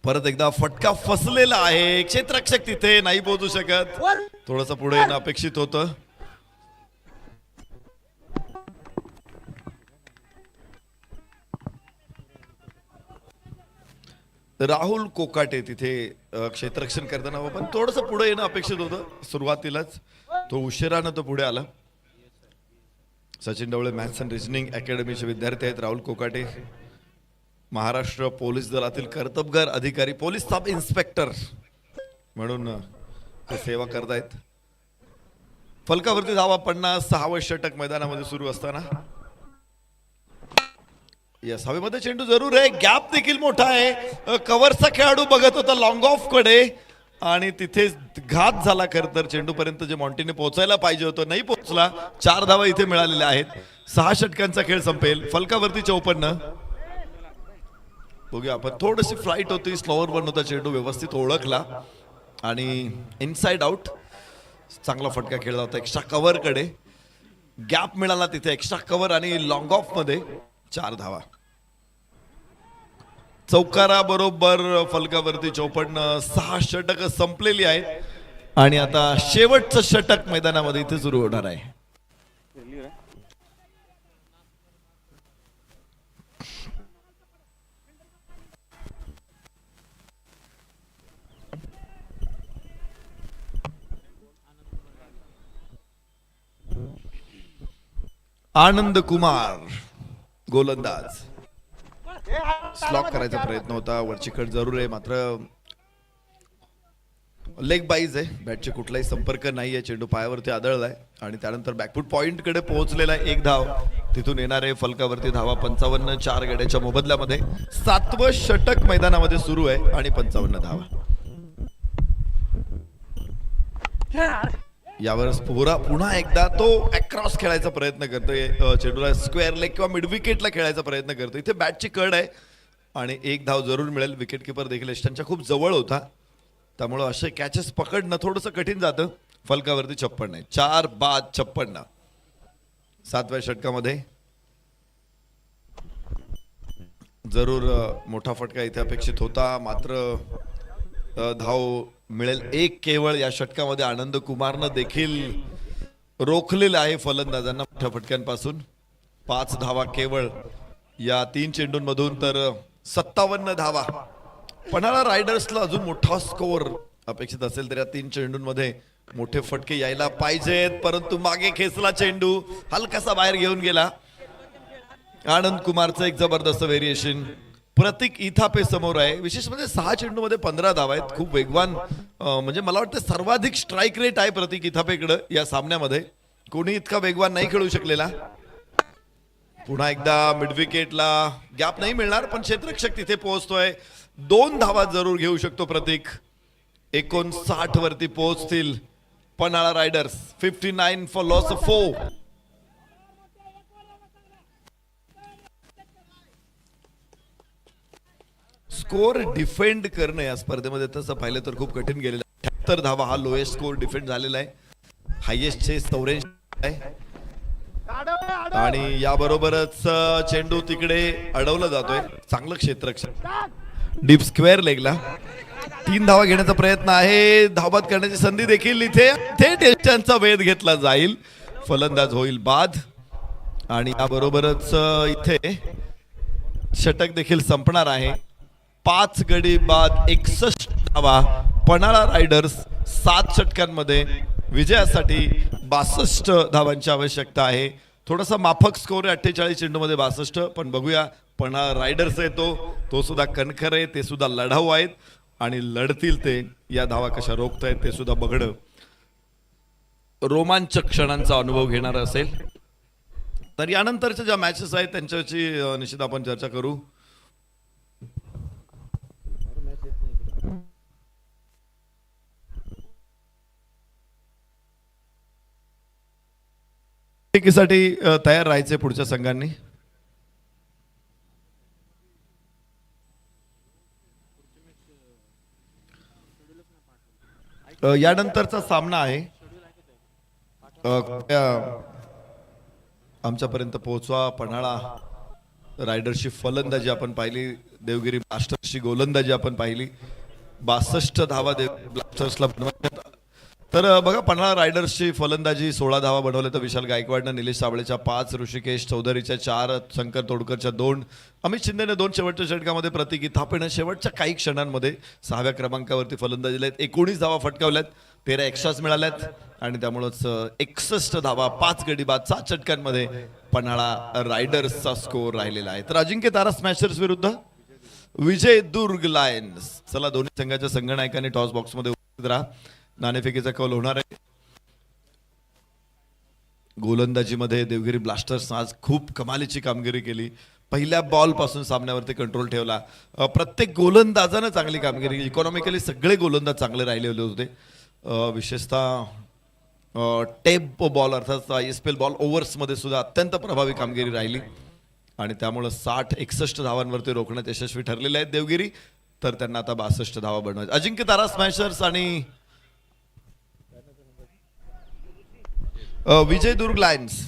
परत एकदा फटका फसलेला आहे, क्षेत्ररक्षक तिथे नाही पोहोचू शकत, थोडंसं पुढे येणं अपेक्षित होतं. राहुल कोकाटे तिथे क्षेत्ररक्षण करताना पण थोडंसं पुढे येणं अपेक्षित होतं सुरुवातीलाच, तो उशिरानं तो पुढे आला. Sachin Dhawale maths and reasoning अकॅडमीचे विद्यार्थी आहेत. राहुल कोकाटे महाराष्ट्र पोलीस दलातील कर्तबगार अधिकारी, पोलीस सब इन्स्पेक्टर म्हणून ते सेवा करतायत. फलकावरती धावा 50. 6वे षटक मैदानामध्ये सुरू असताना यस, हवेमध्ये चेंडू जरूर आहे, गॅप देखील मोठा आहे, कव्हरचा खेळाडू बघत होता लॉंग ऑफ कडे आणि तिथे घात झाला. खरं तर चेंडू पर्यंत जे मॉन्टीने पोहोचायला पाहिजे होतं नाही पोहोचला. 4 धावा इथे मिळालेल्या आहेत. 6 षटकांचा खेळ संपेल. फलकावरती 54. बघूया आपण, थोडीशी फ्लाईट होती, स्लोअर वन होता चेंडू, व्यवस्थित ओळखला आणि इनसाइड आउट. चांगला फटका खेळला होता एक्स्ट्रा कव्हर कडे, गॅप मिळाला तिथे एक्स्ट्रा कव्हर आणि लॉंग ऑफ मध्ये 4 धावा. चौकारा बरोबर फलकावरती 54. 6 षटक संपलेली आहेत आणि आता शेवटचं षटक मैदानामध्ये इथे सुरू होणार आहे. आनंद कुमार गोलंदाज. स्लॉक करायचा प्रयत्न होता, वरची कट जरूर आहे, मात्र लेग बाईज आहे, बॅटचे कुठलाही संपर्क नाहीये, चेंडू पायावरती आदळलाय आणि त्यानंतर बॅकफूट पॉइंट कडे पोहोचलेला आहे. 1 धाव तिथून येणार आहे. फलकावरती धावा 55. 4 गड्याच्या मोबदल्यामध्ये 7वं षटक मैदानामध्ये सुरू आहे आणि 55 धावा. यावर पुन्हा एकदा तो अक्रॉस खेळायचा प्रयत्न करतोय, चेंडूला स्क्वेअर लेग किंवा मिड विकेटला खेळायचा प्रयत्न करतोय. इथे बॅटची कड आहे आणि 1 धाव जरूर मिळेल. विकेट किपर देखील यष्टांच्या खूप जवळ होता, त्यामुळे असे कॅचेस पकडणं थोडंसं कठीण जातं. फलकावरती 56 आहे. 4 बाद 56. 7व्या षटकामध्ये जरूर मोठा फटका इथे अपेक्षित होता, मात्र धाव मिळेल 1 केवळ. या षटकामध्ये आनंद कुमारनं देखील रोखलेलं आहे फलंदाजांना मोठ्या फटक्यांपासून. 5 धावा केवळ या 3 चेंडूंमधून, तर 57 धावा. पन्हाळा रायडर्सला अजून मोठा स्कोअर अपेक्षित असेल तर या 3 चेंडूंमध्ये मोठे फटके यायला पाहिजेत, परंतु मागे खेचला चेंडू, हलकासा बाहेर घेऊन गेला. आनंद कुमारचं एक जबरदस्त व्हेरिएशन. प्रतीक इथापे समोर आहे. विशेष म्हणजे 6 चेंडूमध्ये 15 धावा आहेत. खूप वेगवान म्हणजे मला वाटतं सर्वाधिक स्ट्राईक रेट आहे प्रतीक इथापेकडे या सामन्यामध्ये. कोणी इतका वेगवान नाही खेळू शकलेला. पुन्हा एकदा मिड विकेटला गॅप नाही मिळणार, पण क्षेत्ररक्षक तिथे पोहोचतोय. 2 धावा जरूर घेऊ शकतो प्रतीक. 59 वरती पोहोचतील Panhala riders. 59 for loss of 4. Score defend करणं या स्पर्धेमध्ये तसं पाहिलं तर खूप कठीण गेलेलं आहे. 78 धावा हा लोएस्ट स्कोर डिफेंड झालेला आहे. हायेस्ट 84 आहे. आणि याबरोबरच चेंडू तिकडे अडवला जातोय. चांगलं क्षेत्ररक्षण डीप स्क्वेअर लेगला. 3 धावा घेण्याचा प्रयत्न आहे. धावबाद करण्याची संधी देखील इथे टेस्टांचा वेध घेतला जाईल. फलंदाज होईल बाद. आणि याबरोबरच इथे षटक देखील संपणार आहे. 5 गडी बाद 61 धावा. पन्हाळा रायडर्स 7 षटकांमध्ये विजयासाठी 62 धावांची आवश्यकता आहे. थोडासा माफक स्कोर आहे 48 चेंडूमध्ये 62. पण बघूया पन्हाळा रायडर्स आहे तो सुद्धा कणखर आहे. ते सुद्धा लढाऊ आहेत आणि लढतील ते. या धावा कशा रोखतायत ते सुद्धा बघणं रोमांचक क्षणांचा अनुभव घेणार असेल. तर यानंतरच्या ज्या मॅचेस आहेत त्यांच्याची निश्चित आपण चर्चा करू. साठी तयार राहायचे पुढच्या संघांनी. यानंतरचा सामना आहे. आमच्यापर्यंत पोहोचवा. पन्हाळा रायडर्सची फलंदाजी आपण पाहिली. देवगिरी ब्लास्टर्सची गोलंदाजी आपण पाहिली. 62 धावा ब्लास्टर्सला बनवायच्या. तर बघा पन्हाळा रायडर्सची फलंदाजी 16 धावा बनवल्या तर विशाल गायकवाडनं, निलेश साबळेच्या 5, ऋषिकेश चौधरीच्या 4, शंकर तोडकरच्या 2, अमित शिंदेने 2 शेवटच्या षटकामध्ये, प्रतीक इथापेनं शेवटच्या काही क्षणांमध्ये 6व्या क्रमांकावरती फलंदाजीला आहेत. 19 धावा फटकावल्यात, 13 एक्स्ट्राच मिळाल्यात आणि त्यामुळंच 61 धावा 5 गडी बाद 7 षटकांमध्ये पन्हाळा रायडर्सचा स्कोर राहिलेला आहे. तर अजिंक्य तारा स्मॅशर्स विरुद्ध विजय दुर्ग लायन्स. चला दोन्ही संघाच्या संघनायकांनी टॉस बॉक्समध्ये उपस्थित राहा. नाणेफेकीचा कौल होणार आहे. गोलंदाजीमध्ये देवगिरी ब्लास्टर्स आज खूप कमालीची कामगिरी केली. पहिल्या बॉल पासून सामन्यावरती कंट्रोल ठेवला. प्रत्येक गोलंदाजानं चांगली कामगिरी केली. इकॉनॉमिकली सगळे गोलंदाज चांगले राहिलेले होते. विशेषतः टेप बॉल अर्थात ISPL बॉल ओव्हर्समध्ये सुद्धा अत्यंत प्रभावी कामगिरी राहिली आणि त्यामुळे 60-61 धावांवरती रोखण्यात यशस्वी ठरलेले आहेत देवगिरी. तर त्यांना आता 62 धावा बनवायचे. अजिंक्य तारा स्मॅशर्स आणि Vijay Durg lions.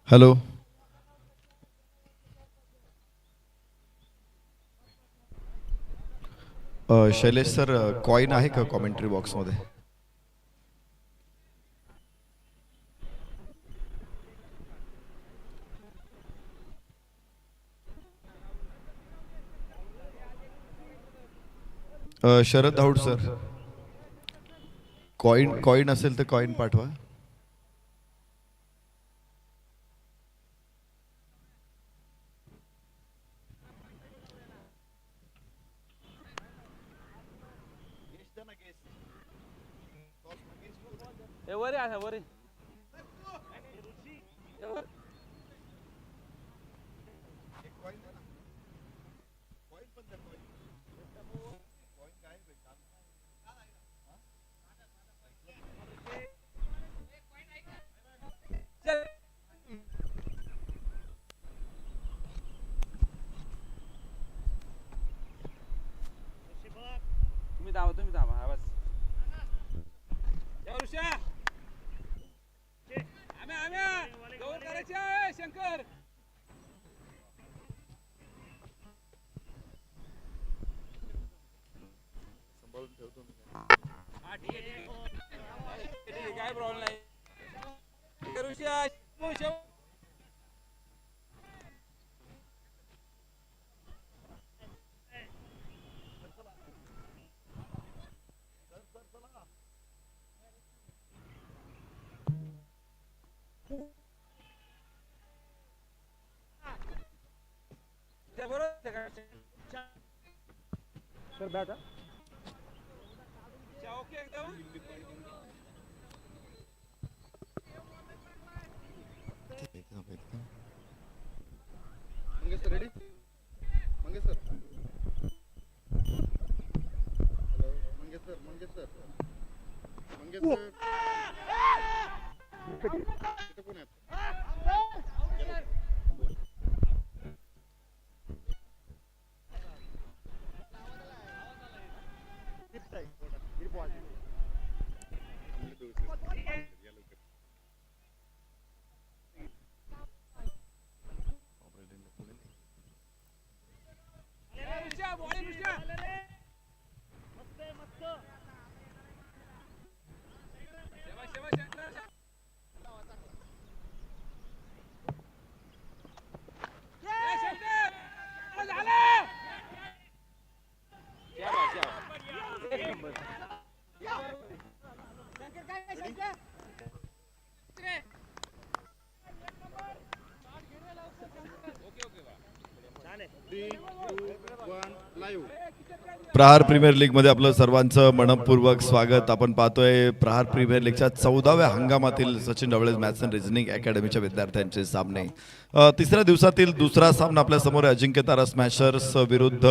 Hello, Shailesh sir, coin आहे का कॉमेंट्री बॉक्समध्ये? शरद धाऊड सर, कॉइन असेल तर कॉइन पाठवा. तुम्ही थांबा हा बस शंकर काय प्रॉब्लेम नाही सर बॅट ओके एकदम Mangesh sir ready Mangesh sir Mangesh sir Mangesh sir Mangesh sir इथं कोण आहे प्रहार प्रीमियर लीग मध्ये आपलं सर्वांचं मनपूर्वक स्वागत. आपण पाहतोय प्रहार प्रीमियर लीगच्या 14व्या हंगामातील Sachin Dhawale maths and reasoning अकॅडमीच्या विद्यार्थ्यांचे सामने. तिसऱ्या दिवसातील दुसरा सामना आपल्या समोर आहे. अजिंक्य तारा स्मॅशर्स विरुद्ध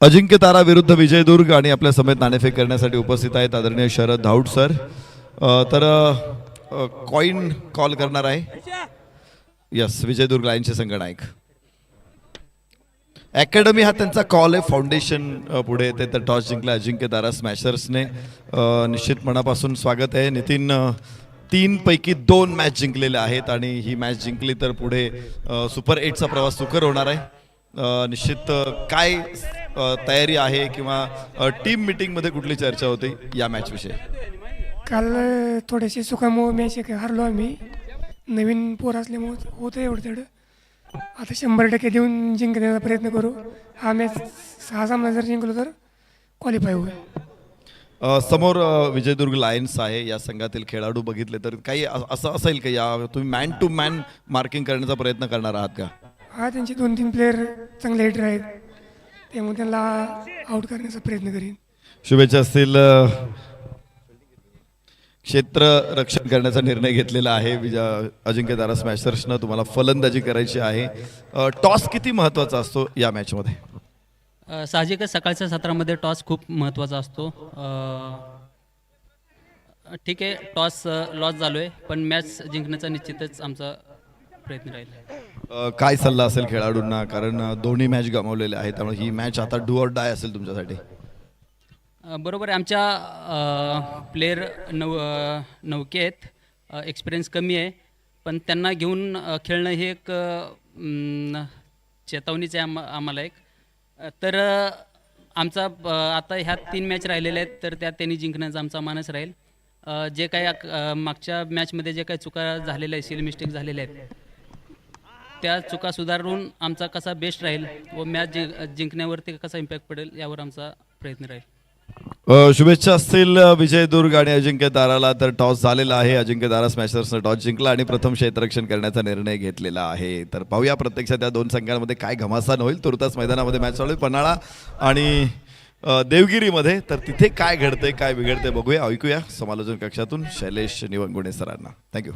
अजिंक्य तारा विरुद्ध विजयदुर्ग आणि आपल्या समेत नाणेफेक करण्यासाठी उपस्थित आहेत आदरणीय शरद धाऊट सर. तर कॉइन कॉल करणार आहे यस विजयदुर्ग लाईनचे संगणक. अकॅडमी हा त्यांचा कॉल आहे. फाउंडेशन पुढे येते तर टॉस जिंकला अजिंक्य तारा स्मॅशर्सने. निश्चित मनापासून स्वागत आहे. नितीन 3 पैकी 2 मॅच जिंकलेल्या आहेत आणि ही मॅच जिंकली तर पुढे सुपर 8चा प्रवास सुकर होणार आहे. निश्चित काय तयारी आहे किंवा टीम मीटिंग मध्ये कुठली चर्चा होती या मॅच विषयी? काल थोडेसे सुखामुळे मॅच हरलो आम्ही. नवीन पोर असल्यामुळे होतं एवढं तेवढं. आता 100% देऊन जिंकण्याचा प्रयत्न करू. हा मॅच 6 सामना जर जिंकलो तर क्वालिफाय होईल. समोर विजयदुर्ग लायन्स आहे. या संघातील खेळाडू बघितले तर काही असं असेल का या तुम्ही मॅन टू मॅन मार्किंग करण्याचा प्रयत्न करणार आहात का? हा त्यांचे 2-3 प्लेयर चांगले हिटर आहेत त्यामुळे त्यांना आउट करण्याचा प्रयत्न करीन. शुभेच्छा असतील. क्षेत्र रक्षण करण्याचा निर्णय घेतलेला आहे अजिंक्य तारा स्मॅशर्सनं. तुम्हाला फलंदाजी करायची आहे. टॉस किती महत्त्वाचा असतो या मॅचमध्ये? साहजिकच सकाळच्या सत्रामध्ये टॉस खूप महत्त्वाचा असतो. ठीक आहे टॉस लॉस झालो आहे पण मॅच जिंकण्याचा निश्चितच आमचा प्रयत्न राहील. काय सल्ला असेल खेळाडूंना कारण दोन्ही मॅच गमावलेले आहेत त्यामुळे ही मॅच आता डू ऑर डाय असेल तुमच्यासाठी? बरोबर आहे. आमच्या प्लेयर नौके आहेत. एक्सपिरियन्स कमी आहे पण त्यांना घेऊन खेळणं हे एक चेतावणीचं आहे आम्हाला एक. तर आमचा आता ह्या 3 मॅच राहिलेल्या आहेत तर त्यात त्यांनी जिंकण्याचा आमचा मानस राहील. जे काही मागच्या मॅचमध्ये जे काही चुका झालेल्या आहेत सिली मिस्टेक झालेल्या आहेत त्या चुका सुधारून आमचा कसा बेस्ट राहील व मॅच जिंकण्यावरती कसा इम्पॅक्ट पडेल यावर आमचा प्रयत्न राहील. शुभेच्छा असतील विजय दुर्ग आणि अजिंक्य दाराला. तर टॉस झालेला आहे, अजिंक्य दारा स्मॅशर्सनं टॉस जिंकला आणि प्रथम क्षेत्ररक्षण करण्याचा निर्णय घेतलेला आहे. तर पाहूया प्रत्यक्षात त्या दोन संघांमध्ये काय घमासान होईल. तुर्तास मैदानामध्ये मॅच चालू आहे पन्हाळा आणि देवगिरीमध्ये. तर तिथे काय घडतंय काय बिघडतंय बघूया, ऐकूया समालोचन कक्षातून शैलेश निवंगुणे सरांना. थँक्यू.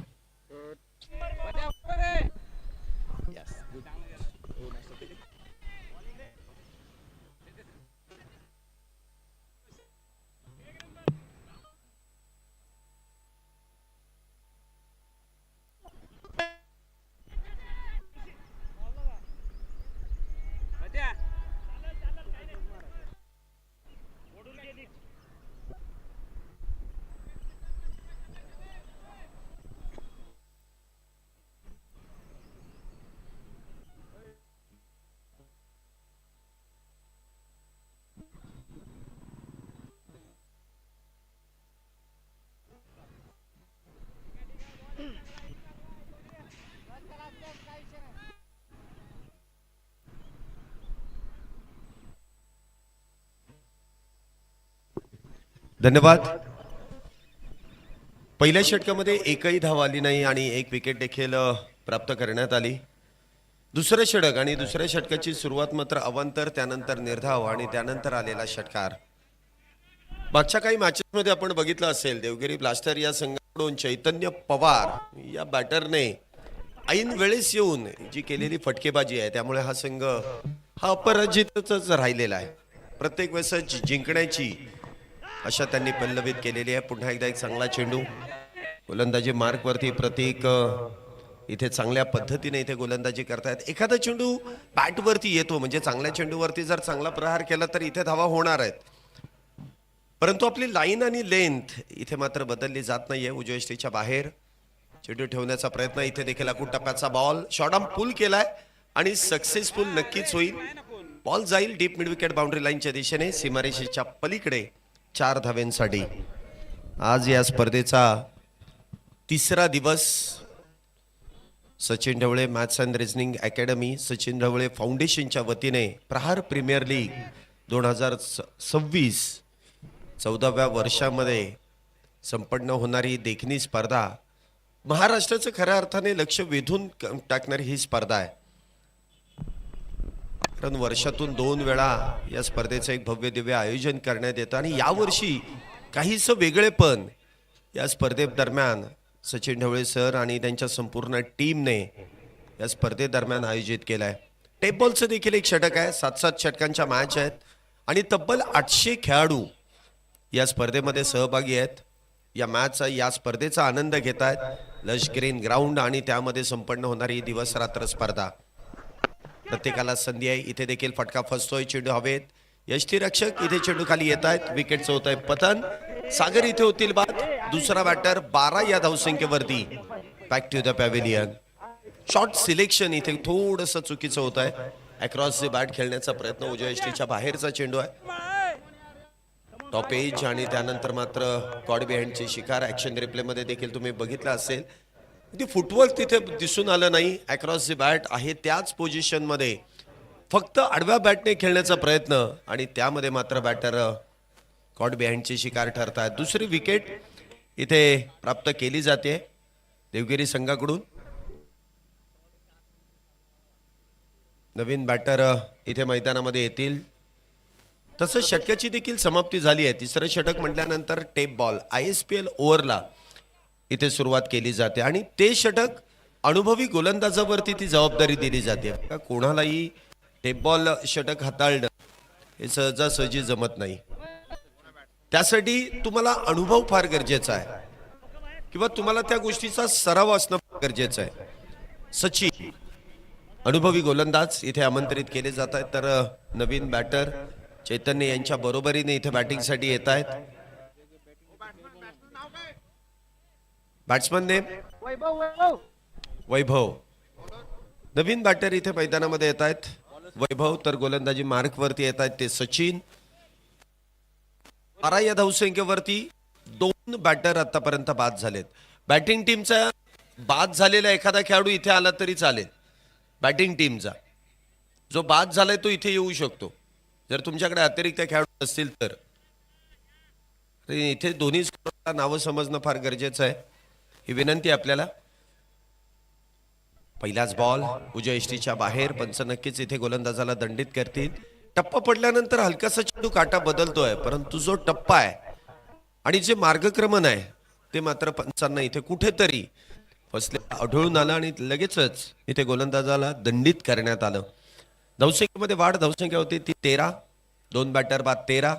धन्यवाद. पहिल्या षटकामध्ये एकही धाव आली नाही आणि एक विकेट देखील प्राप्त करण्यात आली. दुसरं षटक आणि दुसऱ्या षटकाची सुरुवात मात्र अवांतर, त्यानंतर निर्धाव आणि त्यानंतर आलेला षटकार. मागच्या काही मॅचेसमध्ये आपण बघितलं असेल, देवगिरी ब्लास्टर या संघाकडून चैतन्य पवार या बॅटरने ऐन वेळेस येऊन जी केलेली फटकेबाजी आहे त्यामुळे हा संघ हा अपराजितच राहिलेला आहे. प्रत्येक वेळेस जिंकण्याची अशा त्यांनी पल्लवित केलेली आहे. पुन्हा एकदा एक चांगला चेंडू गोलंदाजी मार्कवरती प्रतीक इथे चांगल्या पद्धतीने इथे गोलंदाजी करतायत. एखादा चेंडू बॅटवरती येतो म्हणजे चांगल्या चेंडूवरती जर चांगला प्रहार केला तर इथे धावा होणार आहेत, परंतु आपली लाईन आणि लेंथ इथे मात्र बदलली जात नाहीये. उजव्या यष्टीच्या बाहेर चेंडू ठेवण्याचा प्रयत्न, इथे देखील आखूड टप्प्याचा बॉल शॉर्ट आर्म पुल केलाय आणि सक्सेसफुल नक्कीच होईल. बॉल जाईल डीप मिड विकेट बाउंड्री लाईनच्या दिशेने सीमारेषेच्या पलीकडे 4 धाव्यांसाठी. आज या स्पर्धेचा तिसरा दिवस. Sachin Dhawale maths and reasoning academy, Sachin Dhawale फाउंडेशनच्या वतीने प्रहार प्रीमियर लीग 2026 14व्या वर्षामध्ये संपन्न होणारी देखणी स्पर्धा महाराष्ट्राचं खऱ्या अर्थाने लक्ष वेधून टाकणारी ही स्पर्धा आहे. कारण वर्षातून 2 वेळा या स्पर्धेचं एक भव्य दिव्य आयोजन करण्यात येतं आणि यावर्षी काहीसं वेगळेपण या स्पर्धेदरम्यान सचिन ढवळे सर आणि त्यांच्या संपूर्ण टीमने या स्पर्धेदरम्यान आयोजित केलं आहे. टेप बॉलचं देखील एक षटक आहे. 7-7 षटकांच्या मॅच आहेत आणि तब्बल 800 खेळाडू या स्पर्धेमध्ये सहभागी आहेत. या मॅचचा या स्पर्धेचा आनंद घेत आहेत. लश ग्रीन ग्राउंड आणि त्यामध्ये संपन्न होणारी दिवस रात्र स्पर्धा. प्रत्येकाला संधी आहे. इथे देखील फटका फसतोय, चेंडू हवेत, यष्टीरक्षक इथे चेंडू खाली येत आहेत, विकेटचं होत आहे पतन. सागर इथे होतील बाद. दुसरा बॅटर 12 या धावसंख्येवरती. Back to the pavilion. Shot selection इथे थोडंसं चुकीचं होत आहे. अक्रॉस द बॅट खेळण्याचा प्रयत्न, उजव्या यष्टीच्या बाहेरचा चेंडू आहे, टॉप एज आणि त्यानंतर मात्र कॉड बिहाइंडची शिकार. ऍक्शन रिप्लेमध्ये देखील तुम्ही बघितलं असेल, ती फुटवर्क तिथे दिसून आलं नाही. अक्रॉस द बॅट आहे त्याच पोझिशन मध्ये, फक्त आडव्या बॅटने खेळण्याचा प्रयत्न आणि त्यामध्ये मात्र बॅटर कॉड बिहाइंडची शिकार ठरतात. दुसरी विकेट इथे प्राप्त केली जाते देवगिरी संघाकडून. नवीन बॅटर इथे मैदानामध्ये येतील. तसंच षटकाची देखील समाप्ती झाली आहे. तिसरं षटक म्हटल्यानंतर टेप बॉल ISPL ओव्हरला इथे सुरुवात केली जाते आणि ते षटक अनुभवी गोलंदाजावरती ती जबाबदारी दिली जाते. कोणालाही टेप बॉल षटक हाताळणं हे सहजासहजी जमत नाही. त्यासाठी तुम्हाला अनुभव फार गरजेचा आहे किंवा तुम्हाला त्या गोष्टीचा सराव असणं गरजेचं आहे. सचिन अनुभवी गोलंदाज इथे आमंत्रित केले जात आहेत, तर नवीन बॅटर चैतन्य यांच्या बरोबरीने इथे बॅटिंगसाठी येत आहेत. बॅट्समन नेम वैभव. नवीन बॅटर इथे मैदानामध्ये येत आहेत वैभव, तर गोलंदाजी मार्कवरती येत आहेत ते सचिन. 12 या धावसंख्येवरती 2 बॅटर आतापर्यंत बाद झालेत. बॅटिंग टीमचा बाद झालेला एखादा खेळाडू इथे आला तरी चालेल. बॅटिंग टीमचा जो बाद झालाय तो इथे येऊ शकतो जर तुमच्याकडे अतिरिक्त खेळाडू असतील तर. आणि इथे दोन्ही स्कोरला नावं समजणं फार गरजेचं आहे. ही विनंती आहे आपल्याला. पहिलाच बॉल उजव्या यष्टीच्या बाहेर. पंच नक्कीच इथे गोलंदाजाला दंडित करतील. टप्पा पडल्यानंतर हलकासा चेंडू काटा बदलतोय, परंतु जो टप्पा आहे आणि जे मार्गक्रमण आहे ते मात्र पंचांना इथे कुठेतरी फसले आढळून आलं आणि लगेचच इथे गोलंदाजाला दंडित करण्यात आलं. धावसंख्येमध्ये वाढ. धावसंख्या होती ती 13. 2 बॅटर बाद 13.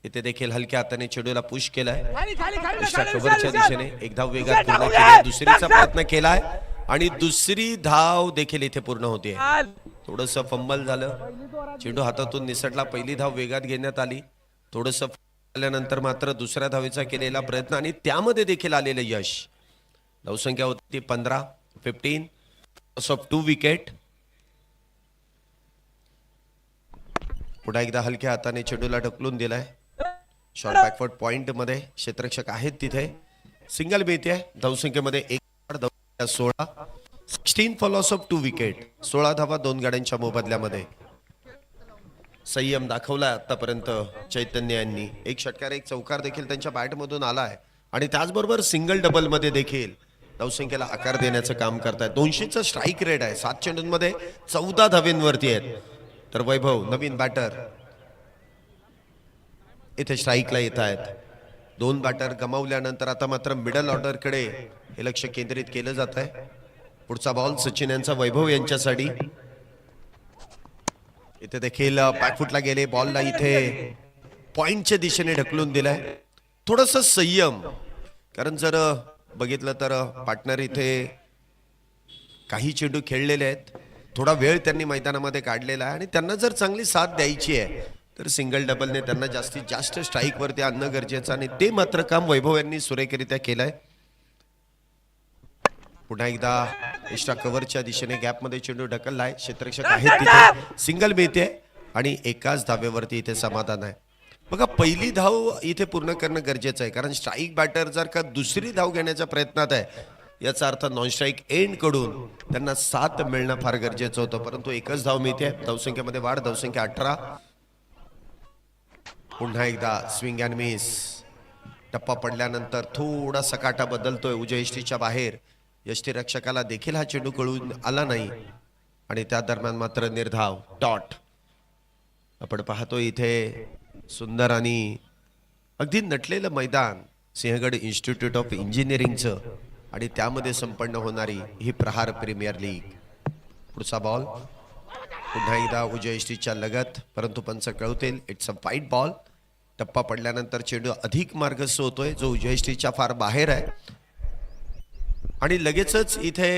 इथे देखील हलक्या हाताने चेंडूला पुश केलाय. कव्हरच्या दिशेने एक धाव वेगात पूर्ण केली. दुसरीचा प्रयत्न केलाय आणि दुसरी धाव देखील इथे पूर्ण होते. थोडंसं फंबल झालं, चेंडू हातातून निसटला. पहिली धाव वेगात घेण्यात आली. थोडंसं आल्यानंतर मात्र दुसऱ्या धावेचा केलेला प्रयत्न आणि त्यामध्ये देखील आलेलं यश. धावसंख्या होती ती 15. 15 ऑफ 2 विकेट. पुन्हा एकदा हलक्या हाताने चेंडूला ढकलून दिलाय. शॉर्ट बॅकवर्ड पॉइंट मध्ये क्षेत्ररक्षक आहेत तिथे. सिंगल मिळते. धावसंख्येमध्ये 16. 16 फॉल ऑफ 2 विकेट. 16 धावा 2 गाड्यांच्या मोबदल्यामध्ये. संयम दाखवला आतापर्यंत चैतन्य यांनी. एक षटकार एक चौकार देखील त्यांच्या बॅटमधून आलाय आणि त्याचबरोबर सिंगल डबल मध्ये देखील धावसंख्येला आकार देण्याचं काम करतायत. 200चा स्ट्राईक रेट आहे. 7 चेंडूंमध्ये 14 धावेंवरती आहेत. तर वैभव नवीन बॅटर इथे स्ट्राईकला येत आहेत. 2 बॅटर गमावल्यानंतर आता मात्र मिडल ऑर्डर कडे हे लक्ष केंद्रित केलं जात आहे. पुढचा बॉल सचिन यांचा वैभव यांच्यासाठी. इथे देखील बॅकफुटला गेले. बॉलला इथे पॉइंटच्या दिशेने ढकलून दिलाय. थोडस संयम, कारण जर बघितलं तर पार्टनर इथे काही चेंडू खेळलेले आहेत. थोडा वेळ त्यांनी मैदानामध्ये काढलेला आहे आणि त्यांना जर चांगली साथ द्यायची आहे तर सिंगल डबलने त्यांना जास्तीत जास्त स्ट्राईक वरती आणणं गरजेचं आणि ते मात्र काम वैभव यांनी सुरेखरित्या केलंय. पुन्हा एकदा एक्स्ट्रा कव्हरच्या दिशेने गॅपमध्ये चेंडू ढकललाय. क्षेत्ररक्षक आहेत तिथे. सिंगल मिळते आणि एकाच धावेवरती इथे समाधान आहे. बघा, पहिली धाव इथे पूर्ण करणं गरजेचं आहे, कारण स्ट्राईक बॅटर जर का दुसरी धाव घेण्याच्या प्रयत्नात आहे याचा अर्थ नॉन स्ट्राईक एंड कडून त्यांना 7 मिळणं फार गरजेचं होतं, परंतु एकच धाव मिळते. धावसंख्येमध्ये वाढ. धावसंख्या 18. पुन्हा एकदा स्विंग अँड मिस. टप्पा पडल्यानंतर थोडा सकाटा बदलतोय उजव्या यष्टीच्या बाहेर. यष्टीरक्षकाला देखील हा चेंडू कळून आला नाही आणि त्या दरम्यान मात्र निर्धाव डॉट. आपण पाहतो इथे सुंदर आणि अगदी नटलेलं मैदान सिंहगड इन्स्टिट्यूट ऑफ इंजिनिअरिंगचं आणि त्यामध्ये संपन्न होणारी ही प्रहार प्रीमियर लीग. पुढचा बॉल पुन्हा एकदा उजव्या यष्टीच्या लगत, परंतु पंच कळवतील इट्स अ वाईट बॉल. टप्पा पडल्यानंतर चेंडू अधिक मार्गस्थ होतोय जो उजव्या यष्टीच्या फार बाहेर आहे आणि लगेचच इथे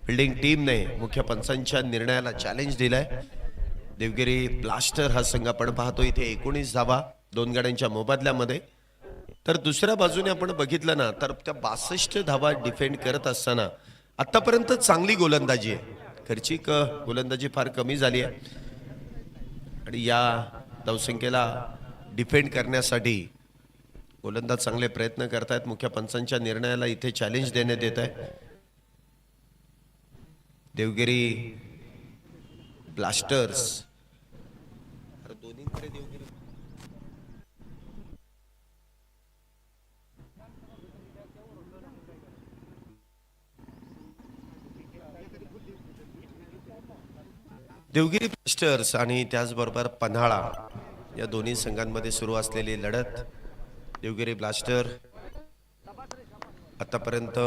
फिल्डिंग टीमने मुख्य पंचांच्या निर्णयाला चॅलेंज दिलाय. देवगिरी ब्लास्टर हा संघ आपण पाहतो इथे 19 धावा 2 गाड्यांच्या मोबदल्यामध्ये. तर दुसऱ्या बाजूने आपण बघितलं ना तर त्या 62 धावा डिफेंड करत असताना आतापर्यंत चांगली गोलंदाजी आहे. खर्चिक गोलंदाजी फार कमी झाली आहे आणि या धावसंख्येला डिफेंड करण्यासाठी गोलंदाज चांगले प्रयत्न करतायत. मुख्य पंचांच्या निर्णयाला इथे चॅलेंज देण्यात येत आहे. देवगिरी ब्लास्टर्स दोन्हीकडे देवगिरी देवगिरी ब्लास्टर्स आणि त्याचबरोबर पन्हाळा या दोन्ही संघांमध्ये सुरू असलेली लढत. देवगिरी ब्लास्टर आतापर्यंत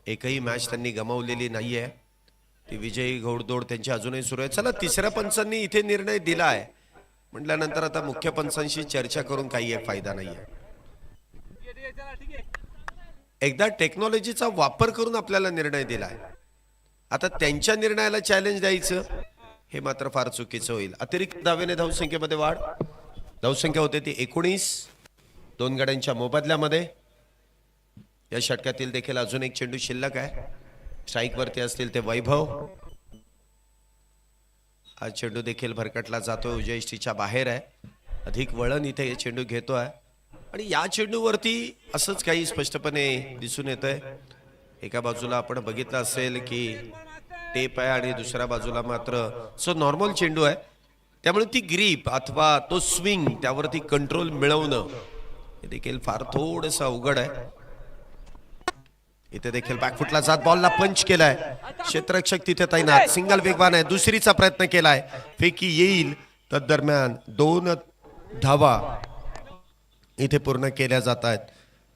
एकही मॅच त्यांनी गमावलेली नाहीये. ती विजयी घोडदौड त्यांची अजूनही सुरू आहे. चला, तिसऱ्या पंचांनी इथे निर्णय दिलाय म्हटल्यानंतर आता मुख्य पंचांशी चर्चा करून काही फायदा नाहीये. एकदा टेक्नॉलॉजीचा वापर करून आपल्याला निर्णय दिलाय, आता त्यांच्या निर्णयाला चॅलेंज द्यायचं हे मात्र फार चुकीचं होईल. अतिरिक्त धावेने धावसंख्येमध्ये वाढ. धावसंख्या होते ती 19 2 गाड्यांच्या मोबदल्यामध्ये. या षटकातील देखील अजून एक चेंडू शिल्लक आहे. स्ट्राईक वरती असतील ते वैभव. हा चेंडू देखील भरकटला जातोय उजव्या यष्टीच्या बाहेर आहे. अधिक वळण इथे चेंडू घेतोय आणि या चेंडूवरती असंच काही स्पष्टपणे दिसून येतंय. एका बाजूला आपण बघितलं असेल की टेप आहे आणि दुसऱ्या बाजूला मात्र नॉर्मल चेंडू आहे. त्यामुळे ती ग्रीप अथवा तो स्विंग त्यावरती कंट्रोल मिळवणं हे देखील फार थोडंसं अवघड आहे. इथे देखील बॅकफुटला जात बॉलला पंच केलाय, क्षेत्ररक्षक तिथे तैनात, सिंगल वेगवान आहे, दुसरीचा प्रयत्न केलाय, फेकी येईल. तदरम्यान 2 धावा इथे पूर्ण केल्या जात आहेत.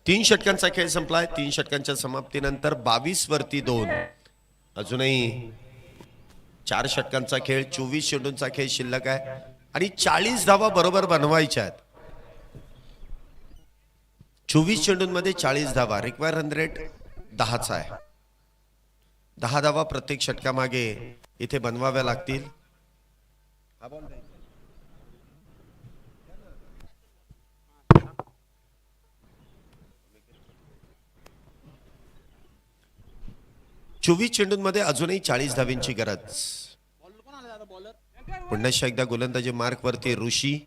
3 षटकांचा खेळ संपलाय. 3 षटकांच्या समाप्तीनंतर 22 वरती 2. अजूनही 4 षटकांचा खेळ, 24 चेंडूंचा खेळ शिल्लक आहे आणि 40 धावा बरोबर बनवायच्या आहेत. 24 चेंडूंमध्ये 40 धावा, रिक्वायर रन रेट 10चा आहे. 10 धावा प्रत्येक षटकामागे इथे बनवाव्या लागतील. 24 चेंडूंमध्ये अजूनही 40 धावींची गरज. पुन्हा एकदा गोलंदाजी मार्क वरती ऋषी.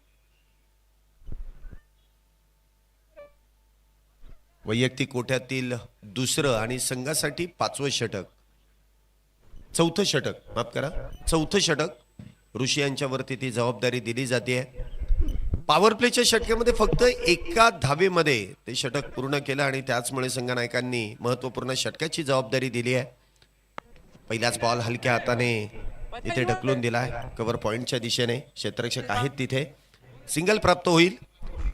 वैयक्तिक कोट्यातील दुसरं आणि संघासाठी 5वं षटक, 4थं षटक, माफ करा, 4थं षटक ऋषी यांच्यावरती ती जबाबदारी दिली जाते. पॉवर प्लेच्या षटकामध्ये फक्त 1 धावेमध्ये ते षटक पूर्ण केलं आणि त्याचमुळे संघनायकांनी महत्वपूर्ण षटकाची जबाबदारी दिली आहे. पहिलाच बॉल हलक्या हाताने इथे ढकलून दिलाय कव्हर पॉइंटच्या दिशेने. क्षेत्ररक्षक आहेत तिथे, सिंगल प्राप्त होईल.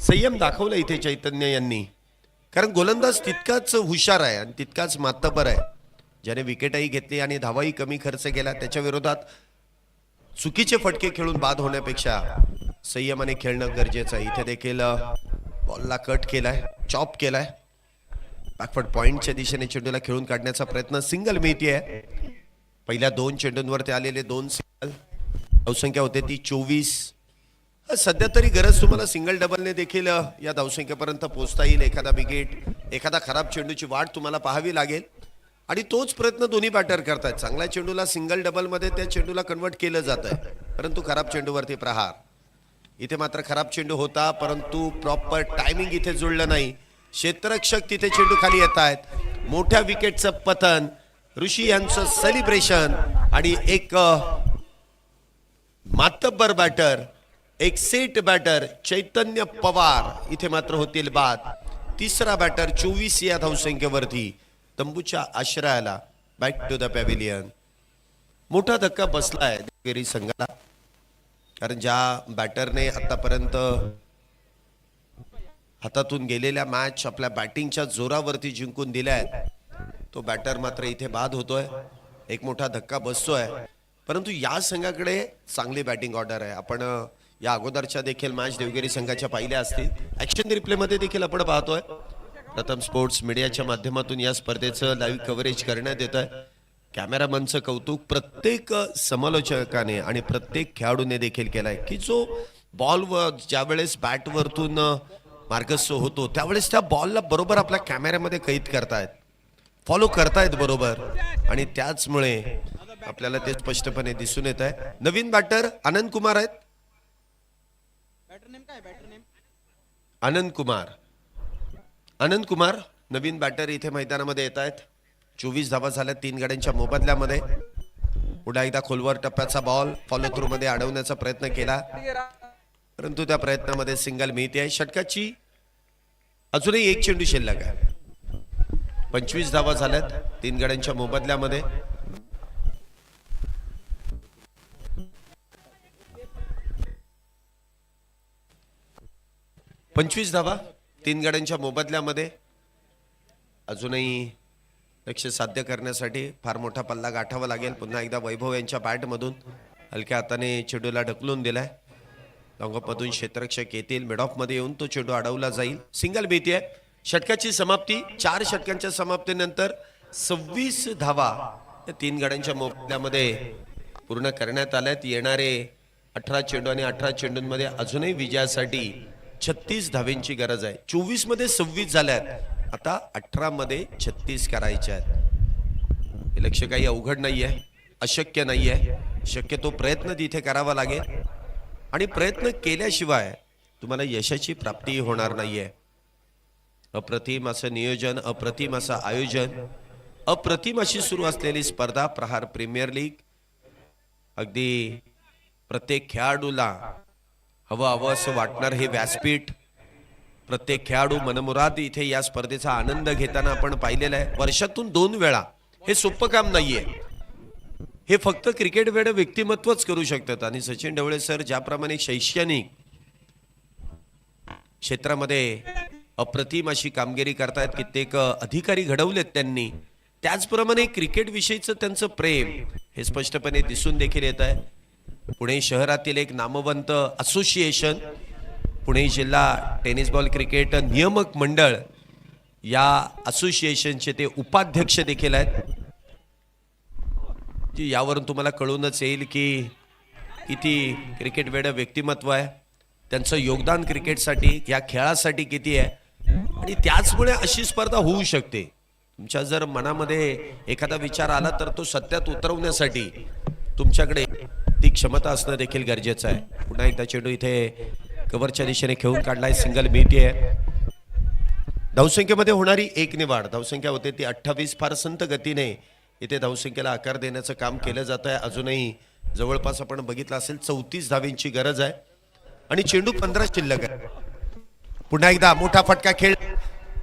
संयम दाखवला इथे चैतन्य यांनी, कारण गोलंदाज तितकाच हुशार आहे आणि तितकाच मातबर आहे. ज्याने विकेटही घेतली आणि धावाही कमी खर्च केला, त्याच्या विरोधात चुकीचे फटके खेळून बाद होण्यापेक्षा संयमाने खेळणं गरजेचं आहे. इथे देखील बॉलला कट केलाय, चॉप केलाय. बॅकवर्ड पॉइंटच्या दिशेने चेंडूला खेळून काढण्याचा प्रयत्न, सिंगल मिळतीये. पहिल्या 2 चेंडूंवरती आलेले 2 सिंगल, धावसंख्या होते ती 24. सध्या तरी गरज तुम्हाला सिंगल डबलने देखील या धावसंख्येपर्यंत पोहोचता येईल. एखादा विकेट, एखादा खराब चेंडूची वाट तुम्हाला पाहावी लागेल आणि तोच प्रयत्न दोन्ही बॅटर करतायत. चांगल्या चेंडूला सिंगल डबल मध्ये त्या चेंडूला कन्वर्ट केलं जात आहे, परंतु खराब चेंडूवरती प्रहार. इथे मात्र खराब चेंडू होता, परंतु प्रॉपर टायमिंग इथे जुळलं नाही. क्षेत्ररक्षक तिथे चेंडू खाली येत आहेत. मोठ्या विकेटचं पतन, ऋषी यांचं सेलिब्रेशन आणि एक मातब्बर बॅटर, एक सेट बॅटर चैतन्य पवार इथे मात्र होतील बाद. तिसरा बॅटर 24 या धावसंख्येवरती तंबूच्या आश्रयाला बॅक टू द पॅव्हिलियन. मोठा धक्का बसलाय देवगिरी संघाला, कारण ज्या बॅटरने आतापर्यंत हातातून गेलेल्या मॅच आपल्या बॅटिंगच्या जोरावरती जिंकून दिल्या आहेत, तो बॅटर मात्र इथे बाद होतोय. एक मोठा धक्का बसतोय, परंतु या संघाकडे चांगली बॅटिंग ऑर्डर आहे. आपण या अगोदरच्या देखील मॅच देवगिरी संघाच्या पाहिल्या असतील, ऍक्शन रिप्ले मध्ये देखील आपण पाहतोय. प्रथम स्पोर्ट्स मीडियाच्या माध्यमातून या स्पर्धेचं लाईव्ह कव्हरेज करण्यात येत आहे. कॅमेरामनचं कौतुक प्रत्येक समालोचकाने आणि प्रत्येक खेळाडूने देखील केलंय की जो बॉलवर ज्यावेळेस बॅटवरतून मार्गस्थ होतो त्यावेळेस त्या बॉलला बरोबर आपल्या कॅमेऱ्यामध्ये कैद करतायत, फॉलो करतायत बरोबर, आणि त्याचमुळे आपल्याला ते स्पष्टपणे दिसून येत आहे. नवीन बॅटर आनंद कुमार आहेत. आनंद कुमार नवीन बॅटर इथे मैदानामध्ये येत आहेत. 24 धावा झाल्या 3 गड्यांच्या मोबदल्यामध्ये. पुन्हा एकदा खोलवर टप्प्याचा बॉल फॉलो थ्रू मध्ये अडवण्याचा प्रयत्न केला, परंतु त्या प्रयत्नामध्ये सिंगल मिळते. षटकाची अजूनही 1 चेंडू शिल्लक आहे. 25 धावा झाल्यात 3 गड्यांच्या मोबदल्यामध्ये. पंचवीस धावा 3 गड्यांच्या मोबदल्यामध्ये. अजूनही लक्ष्य साध्य करण्यासाठी फार मोठा पल्ला गाठावा लागेल. पुन्हा एकदा वैभव यांच्या बॅटमधून हलक्या हाताने चेंडूला ढकलून दिलाय. लॉंगऑफ मधून क्षेत्ररक्षक येतील, मिड ऑफ मध्ये येऊन तो चेंडू अडवला जाईल. सिंगल भीती आहे. षटकाची समाप्ती. 4 षटकांच्या समाप्तीनंतर 26 धावा 3 गड्यांच्या मोबदल्यामध्ये पूर्ण करण्यात आल्यात. येणारे 18 चेंडू आणि 18 चेंडूंमध्ये अजूनही विजयासाठी 36 धावेंची गरज आहे. 24 मध्ये 26 झाल्यात, आता 18 मध्ये 36 करायचे आहेत. हे लक्ष्य काही अवघड नाहीये, अशक्य नाहीये. शक्यतो प्रयत्न तिथे करावा लागेल आणि प्रयत्न केल्याशिवाय तुम्हाला यशाची प्राप्ती होणार नाहीये. अप्रतिम असं नियोजन, अप्रतिम असं आयोजन, अप्रतिम अशी सुरू असलेली स्पर्धा प्रहार प्रीमियर लीग. अगदी प्रत्येक खेळाडूला हवं असं वाटणार हे व्यासपीठ, प्रत्येक खेळाडू मनमुराद इथे या स्पर्धेचा आनंद घेताना आपण पाहिलेला आहे. वर्षातून 2 वेळा हे सोपं काम नाहीये. हे फक्त क्रिकेट वेळ व्यक्तिमत्वच करू शकतात. आणि सचिन ढवळे सर ज्याप्रमाणे शैक्षणिक क्षेत्रामध्ये अप्रतिम अशी कामगिरी करतायत, कित्येक अधिकारी घडवलेत त्यांनी, त्याचप्रमाणे क्रिकेट विषयीचं त्यांचं प्रेम हे स्पष्टपणे दिसून देखील येत आहे. पुणे शहरातील एक नामवंत असोसिएशन पुणे जिल्हा टेनिस बॉल क्रिकेट नियामक मंडळ या असोसिएशनचे ते उपाध्यक्ष देखील आहेत. जी यावरून तुम्हाला कळूनच येईल की किती क्रिकेट वेड व्यक्तिमत्व आहे, त्यांचं योगदान क्रिकेटसाठी या खेळासाठी किती आहे. आणि त्याचमुळे अशी स्पर्धा होऊ शकते. तुमच्या जर मनामध्ये एखादा विचार आला तर तो सत्यात उतरवण्यासाठी तुमच्याकडे ती क्षमता असणं देखील गरजेचं आहे. पुन्हा एकदा चेंडू इथे कव्हरच्या दिशेने खेळून काढलाय, सिंगल मिळते. धावसंख्येमध्ये होणारी एक निवाड धावसंख्या होते ती 28. फार संत गतीने इथे धावसंख्येला आकार देण्याचं काम केलं जात आहे. अजूनही जवळपास आपण बघितलं असेल 34 धावींची गरज आहे आणि चेंडू 15 शिल्लक आहे. पुन्हा एकदा मोठा फटका खेळ,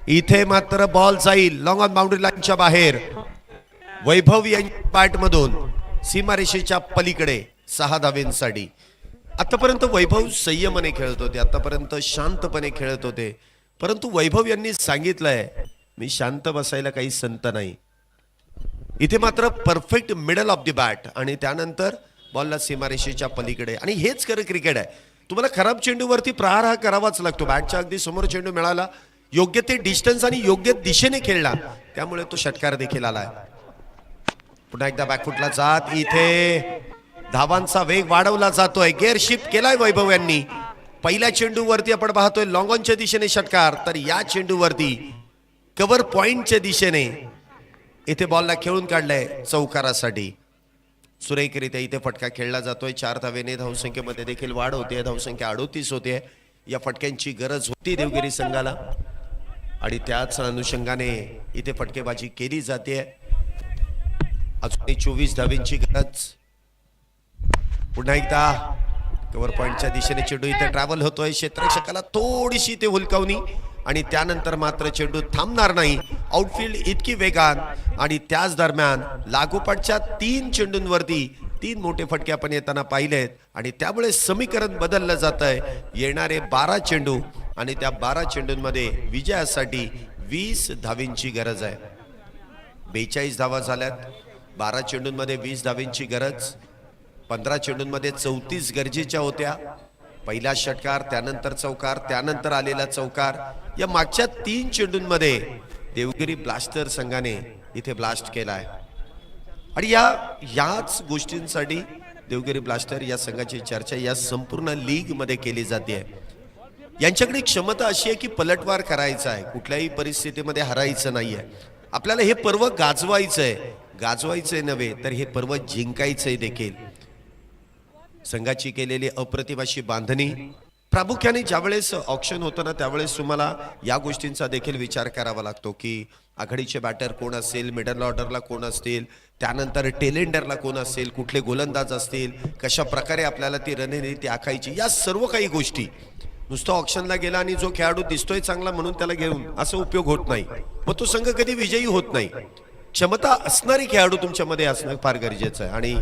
इथे मात्र बॉल जाईल लॉंग ऑन बाउंड्री लाईनच्या बाहेर. वैभव यांच्या बॅट मधून सीमारेषेच्या पलीकडे 6 धावींसाठी. आतापर्यंत वैभव संयमाने खेळत होते, आतापर्यंत शांतपणे खेळत होते, परंतु वैभव यांनी सांगितलंय मी शांत बसायला काही संत नाही. इथे मात्र perfect middle of the bat आणि त्यानंतर बॉलला सीमारेषेच्या पलीकडे. आणि हेच खरं क्रिकेट आहे. तुम्हाला खराब चेंडूवरती प्रहार हा करावाच लागतो. बॅटच्या अगदी समोर चेंडू मिळाला, योग्य ते डिस्टन्स आणि योग्य दिशेने खेळला, त्यामुळे तो षटकार देखील आलाय. पुन्हा एकदा बॅकफुटला जात इथे धावांचा वेग वाढवला जातोय. गेअर शिफ्ट केलाय वैभव यांनी. पहिल्या चेंडूवरती आपण पाहतोय लॉंग ऑनच्या दिशेने षटकार, तर या चेंडूवरती कव्हर पॉइंटच्या दिशेने इथे बॉलला खेळून काढलाय चौकारासाठी. सुरेखरित्या इथे फटका खेळला जातोय. 4 धावेने धावसंख्येमध्ये देखील वाढ होते. धावसंख्या 38 होते. या फटक्यांची गरज होती देवगिरी संघाला आणि त्याच अनुषंगाने इथे फटकेबाजी केली जाते. अजूनही 24 धावेंची गरज. पुन्हा एकदा कव्हर पॉइंटच्या दिशेने चेंडू इथे ट्रॅव्हल होतोय. क्षेत्ररक्षकाला थोडीशी ते हुलकावणी आणि त्यानंतर मात्र चेंडू थांबणार नाही. आउटफील्ड इतकी वेगान आणि त्याच दरम्यान लागोपाठच्या 3 चेंडूंवरती 3 मोठे फटके आपण येताना पाहिलेत आणि त्यामुळे समीकरण बदललं जात आहे. येणारे 12 चेंडू आणि त्या 12 चेंडूंमध्ये विजयासाठी 20 धावींची गरज आहे. 42 धावा झाल्यात. 12 चेंडूंमध्ये 20 धावींची गरज. 15 चेंडूंमध्ये 34 गरजेच्या होत्या. पहिला षटकार, त्यानंतर चौकार, त्यानंतर आलेला चौकार. या मागच्या 3 चेंडूंमध्ये देवगिरी ब्लास्टर संघाने इथे ब्लास्ट केलाय आणि याच गोष्टींसाठी देवगिरी ब्लास्टर या संघाची चर्चा या संपूर्ण लीग मध्ये केली जाते. यांच्याकडे क्षमता अशी आहे की पलटवार करायचा आहे, कुठल्याही परिस्थितीमध्ये हरायचं नाहीये. आपल्याला हे पर्व गाजवायचंय नव्हे तर हे पर्व जिंकायचंय देखील. संघाची केलेली अप्रतिम अशी बांधणी. प्रामुख्याने ज्यावेळेस ऑक्शन होतं ना त्यावेळेस तुम्हाला या गोष्टींचा देखील विचार करावा लागतो की आघाडीचे बॅटर कोण असेल, मिडल ऑर्डरला कोण असतील, त्यानंतर टेलेंडरला कोण असेल, कुठले गोलंदाज असतील, कशा प्रकारे आपल्याला ती रणनीती आखायची, या सर्व काही गोष्टी. नुसतं ऑक्शनला गेला आणि जो खेळाडू दिसतोय चांगला म्हणून त्याला घेऊन असं उपयोग होत नाही, मग तो संघ कधी विजयी होत नाही. क्षमता असणारी खेळाडू तुमच्यामध्ये असणं फार गरजेचं आहे आणि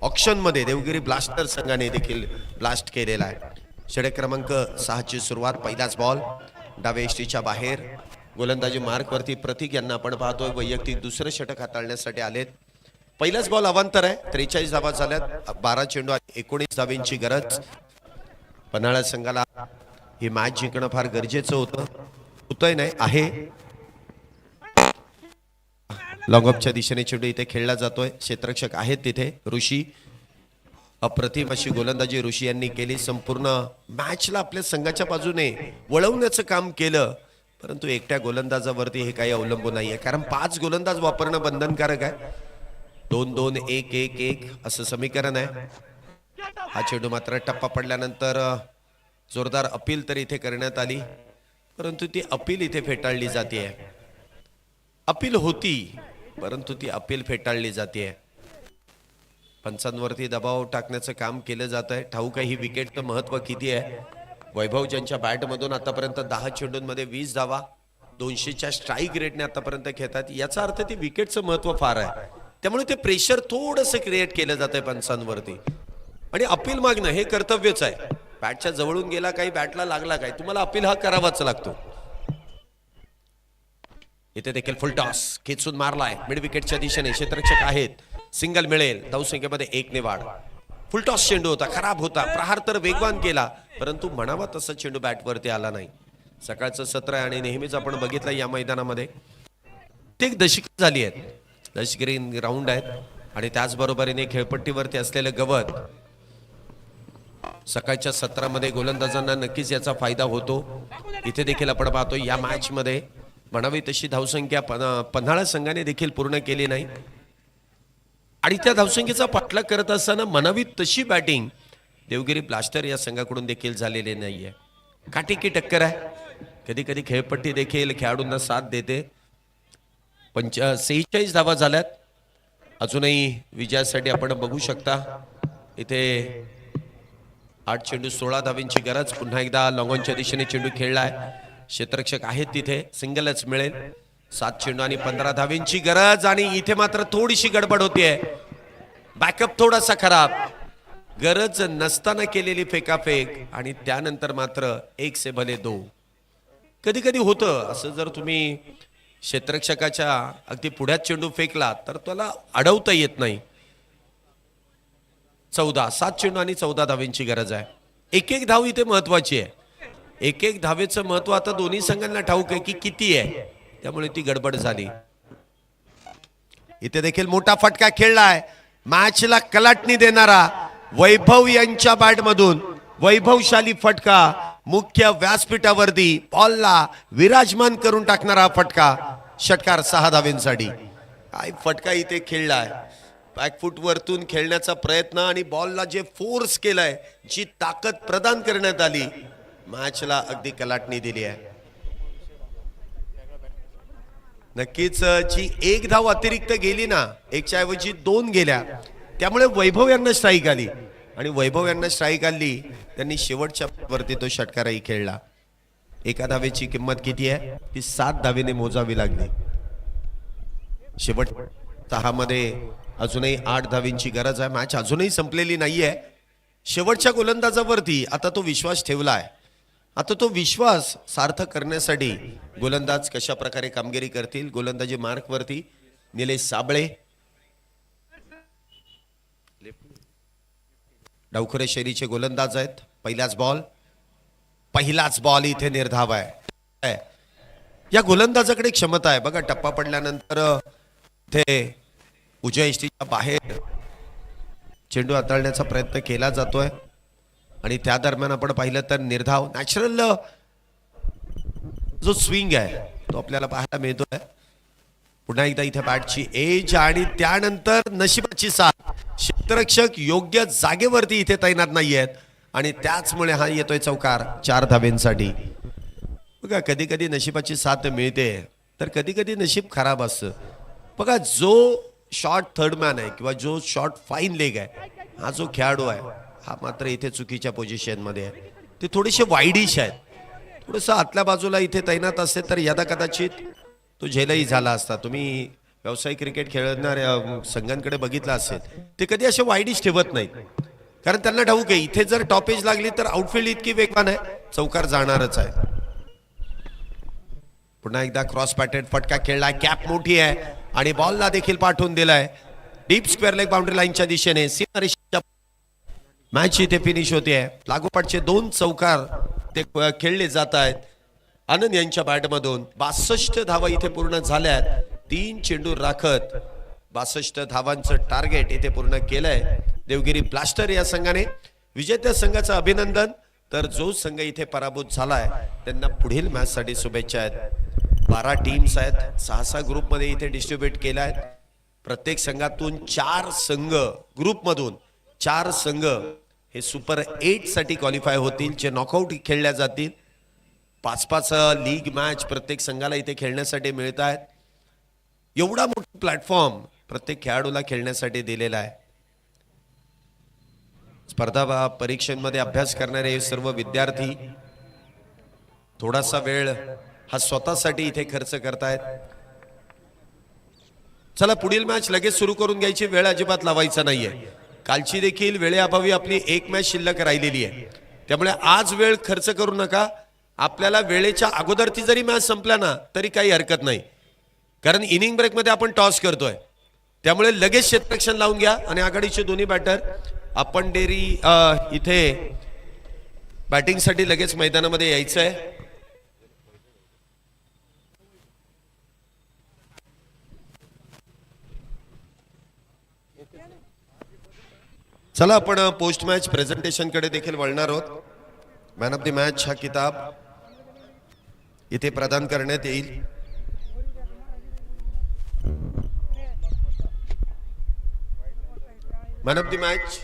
ऑक्शनमध्ये देवगिरी ब्लास्टर संघाने देखील ब्लास्ट केलेला आहे. षटक क्रमांक 6 ची सुरुवात. पहिलाच बॉल डावे एष्टीच्या बाहेर. गोलंदाजी मार्कवरती प्रतीक यांना आपण पाहतोय वैयक्तिक दुसरं षटक हाताळण्यासाठी आलेत. पहिलाच बॉल अवांतर आहे. 43 धावा झाल्यात. 12 चेंडू 19 धावींची गरज. पन्हाळा संघाला ही मॅच जिंकणं फार गरजेचं होतंय नाही आहे. लॉंगऑफच्या दिशेने चेंडू इथे खेळला जातोय. क्षेत्ररक्षक आहेत तिथे ऋषी. अप्रतिम अशी गोलंदाजी ऋषी यांनी केली. संपूर्ण मॅचला आपल्या संघाच्या बाजूने वळवण्याचं काम केलं, परंतु एकट्या गोलंदाजावरती हे काही अवलंबून नाहीये कारण 5 गोलंदाज वापरणं बंधनकारक आहे. 2-2-1-1-1 असं समीकरण आहे. हा चेंडू मात्र टप्पा पडल्यानंतर जोरदार अपील तर इथे करण्यात आली, परंतु ती अपील इथे फेटाळली जाते. अपील होती परंतु ती अपील फेटाळली जाते. पंचांवरती दबाव टाकण्याचं काम केलं जात आहे. ठाऊक आहे ही विकेटचं महत्व किती आहे. वैभव ज्यांच्या बॅटमधून आतापर्यंत 10 चेंडूंमध्ये 20 धावा 200च्या स्ट्राईक रेटने आतापर्यंत खेळतात. याचा अर्थ ते विकेटचं महत्व फार आहे. त्यामुळे ते प्रेशर थोडंसं क्रिएट केलं जात आहे पंचांवरती. आणि अपील मागणं हे कर्तव्यच आहे. बॅटच्या जवळून गेला काही, बॅटला लागला काय, तुम्हाला अपील हा करावाच लागतो. इथे देखील फुल टॉस खेचून मारलाय मिड विकेटच्या दिशेने. क्षेत्ररक्षक आहेत, सिंगल मिळेल. धावसंख्येमध्ये 1 ने वाढ. फुल टॉस चेंडू होता, खराब होता. प्रहार तर वेगवान केला, परंतु म्हणावा तसा चेंडू बॅटवरती आला नाही. सकाळचं सत्र आहे आणि नेहमीच आपण बघितलं या मैदानामध्ये ते एक दशक झाली आहेत. दशगिरी ग्राउंड आहेत आणि त्याचबरोबरीने खेळपट्टीवरती असलेलं गवत. सकाळच्या सत्रामध्ये गोलंदाजांना नक्कीच याचा फायदा होतो. इथे देखील आपण पाहतो या मॅच मध्ये म्हणावी तशी धावसंख्या पन्हाळा संघाने देखील पूर्ण केली नाही आणि त्या धावसंख्येचा पाठलाग करत असताना म्हणावी तशी बॅटिंग देवगिरी ब्लास्टर या संघाकडून देखील झालेली नाहीये. काटेकी टक्कर आहे. कधी कधी खेळपट्टी देखील खेळाडूंना साथ देते. 46 धावा झाल्यात. अजूनही विजयासाठी आपण बघू शकता इथे 8 चेंडू 16 धावांची गरज. पुन्हा एकदा लॉंगॉनच्या दिशेने चेंडू खेळलाय. क्षेत्ररक्षक आहेत तिथे, सिंगलच मिळेल. 7 चेंडू आणि 15 धावांची गरज आणि इथे मात्र थोडीशी गडबड होतीये. बॅकअप थोडासा खराब. गरज नसताना केलेली फेकाफेक आणि त्यानंतर मात्र 1 से भले 2. कधी कधी होतं असं. जर तुम्ही क्षेत्ररक्षकाच्या अगदी पुढ्यात चेंडू फेकला तर त्याला अडवता येत नाही. 7 चेंडू आणि 14 धावांची गरज आहे. एक धाव इथे महत्वाची आहे. एक धावेचं महत्व आता दोन्ही संघांना ठाऊक आहे की किती आहे. त्यामुळे ती गडबड झाली. इथे देखील मोठा फटका खेळलाय. मॅचला कलाटणी देणारा वैभव यांच्या बॅटमधून वैभवशाली फटका. मुख्य व्यासपीठावरती बॉलला विराजमान करून टाकणारा फटका. षटकार 6 धावांसाठी. काय फटका इथे खेळलाय. बॅकफूट वरतून खेळण्याचा प्रयत्न आणि बॉलला जे फोर्स केलाय, जी ताकद प्रदान करण्यात आली, मॅचला अगदी कलाटणी दिली आहे. नक्कीच जी 1 धाव अतिरिक्त गेली ना, 1च्या ऐवजी 2 गेल्या, त्यामुळे वैभव यांना स्ट्राईक आली आणि वैभव यांना स्ट्राईक आली. त्यांनी शेवटच्या वरती तो षटकारही खेळला. 1 धावेची किंमत किती आहे ती 7 धावेने मोजावी लागली. शेवट 6 मध्ये अजूनही 8 धावेंची गरज आहे. मॅच अजूनही संपलेली नाहीये. शेवटच्या गोलंदाजावरती आता तो विश्वास ठेवलाय. आता तो विश्वास सार्थ करण्यासाठी गोलंदाज कशा प्रकारे कामगिरी करतील. गोलंदाजी मार्क वरती निलेश साबळे. डावखुरे शैलीचे गोलंदाज आहेत. पहिलाच बॉल इथे निर्धाव आहे. या गोलंदाजाकडे क्षमता आहे बघा. टप्पा पडल्यानंतर इथे उजव्या इष्टीच्या बाहेर चेंडू हाताळण्याचा प्रयत्न केला जातोय आणि त्या दरम्यान आपण पाहिलं तर निर्धाव नॅचरल जो स्विंग आहे तो आपल्याला पाहायला मिळतोय. पुन्हा एकदा इथे बॅटची एज आणि त्यानंतर नशिबाची साथ. क्षेत्ररक्षक योग्य जागेवरती इथे तैनात नाही आहेत आणि त्याचमुळे हा येतोय चौकार 4 धावेंसाठी. बघा कधी कधी नशिबाची साथ मिळते तर कधी कधी नशीब खराब असतं. बघा जो शॉर्ट थर्डमॅन आहे किंवा जो शॉर्ट फाईन लेग आहे, हा जो खेळाडू आहे हा मात्र इथे चुकीच्या पोझिशन मध्ये आहे. ते थोडेसे वाईडिश आहेत. थोडंसं आतल्या बाजूला इथे तैनात असते तर यदा कदाचित तो झेलही झाला असता. तुम्ही व्यावसायिक क्रिकेट खेळणाऱ्या संघांकडे बघितलं असेल, ते कधी असे वाईडिश ठेवत नाहीत, कारण त्यांना ठाऊक आहे इथे जर टॉपेज लागली तर आउटफील्ड इतकी वेगवान आहे, चौकार जाणारच आहे. पुन्हा एकदा क्रॉस पॅटेड फटका खेळलाय. कॅप मोठी आहे आणि बॉलला देखील पाठवून दिलाय डीप स्क्वेअर लेग बाउंड्री लाईनच्या दिशेने. सीमारेषेच्या मॅच इथे फिनिश होते. लागोपाठचे 2 चौकार ते खेळले जात आहेत. आनंद यांच्या बॅटमधून 62 धावा इथे पूर्ण झाल्यात. 3 चेंडू राखत 62 धावांचं टार्गेट इथे पूर्ण केलंय देवगिरी ब्लास्टर या संघाने. विजेत्या संघाचं अभिनंदन. तर जो संघ इथे पराभूत झालाय त्यांना पुढील मॅच साठी शुभेच्छा आहेत. 12 टीम्स आहेत. 6 ग्रुपमध्ये इथे डिस्ट्रीब्यूट केल्या आहेत. प्रत्येक संघातून 4 संघ, ग्रुपमधून 4 संघ हे सुपर 8 साठी क्वालिफाय होतील, जे नॉकआउट खेळल्या जातील. 5-5 लीग मॅच प्रत्येक संघाला इथे खेळण्यासाठी मिळत आहेत. एवढा मोठा प्लॅटफॉर्म प्रत्येक खेळाडूला खेळण्यासाठी दिलेला आहे. स्पर्धा परीक्षांमध्ये अभ्यास करणारे हे सर्व विद्यार्थी थोडासा वेळ हा स्वतःसाठी इथे खर्च करतायत. चला पुढील मॅच लगेच सुरू करून घ्यायची, वेळ अजिबात लावायचा नाहीये. कालची देखील वेळेअभावी आपली एक मॅच शिल्लक राहिलेली आहे, त्यामुळे आज वेळ खर्च करू नका. आपल्याला वेळेच्या अगोदर ती जरी मॅच संपल्या ना तरी काही हरकत नाही, कारण इनिंग ब्रेकमध्ये आपण टॉस करतोय. त्यामुळे लगेच क्षेत्ररक्षण लावून घ्या आणि आघाडीचे दोन्ही बॅटर आपण डेरी इथे बॅटिंगसाठी लगेच मैदानामध्ये यायचं आहे. चला आपण पोस्ट मॅच प्रेझेंटेशन कडे देखील वळणार आहोत. मॅन ऑफ द मॅच हा किताब इथे प्रदान करण्यात येईल. Man of the match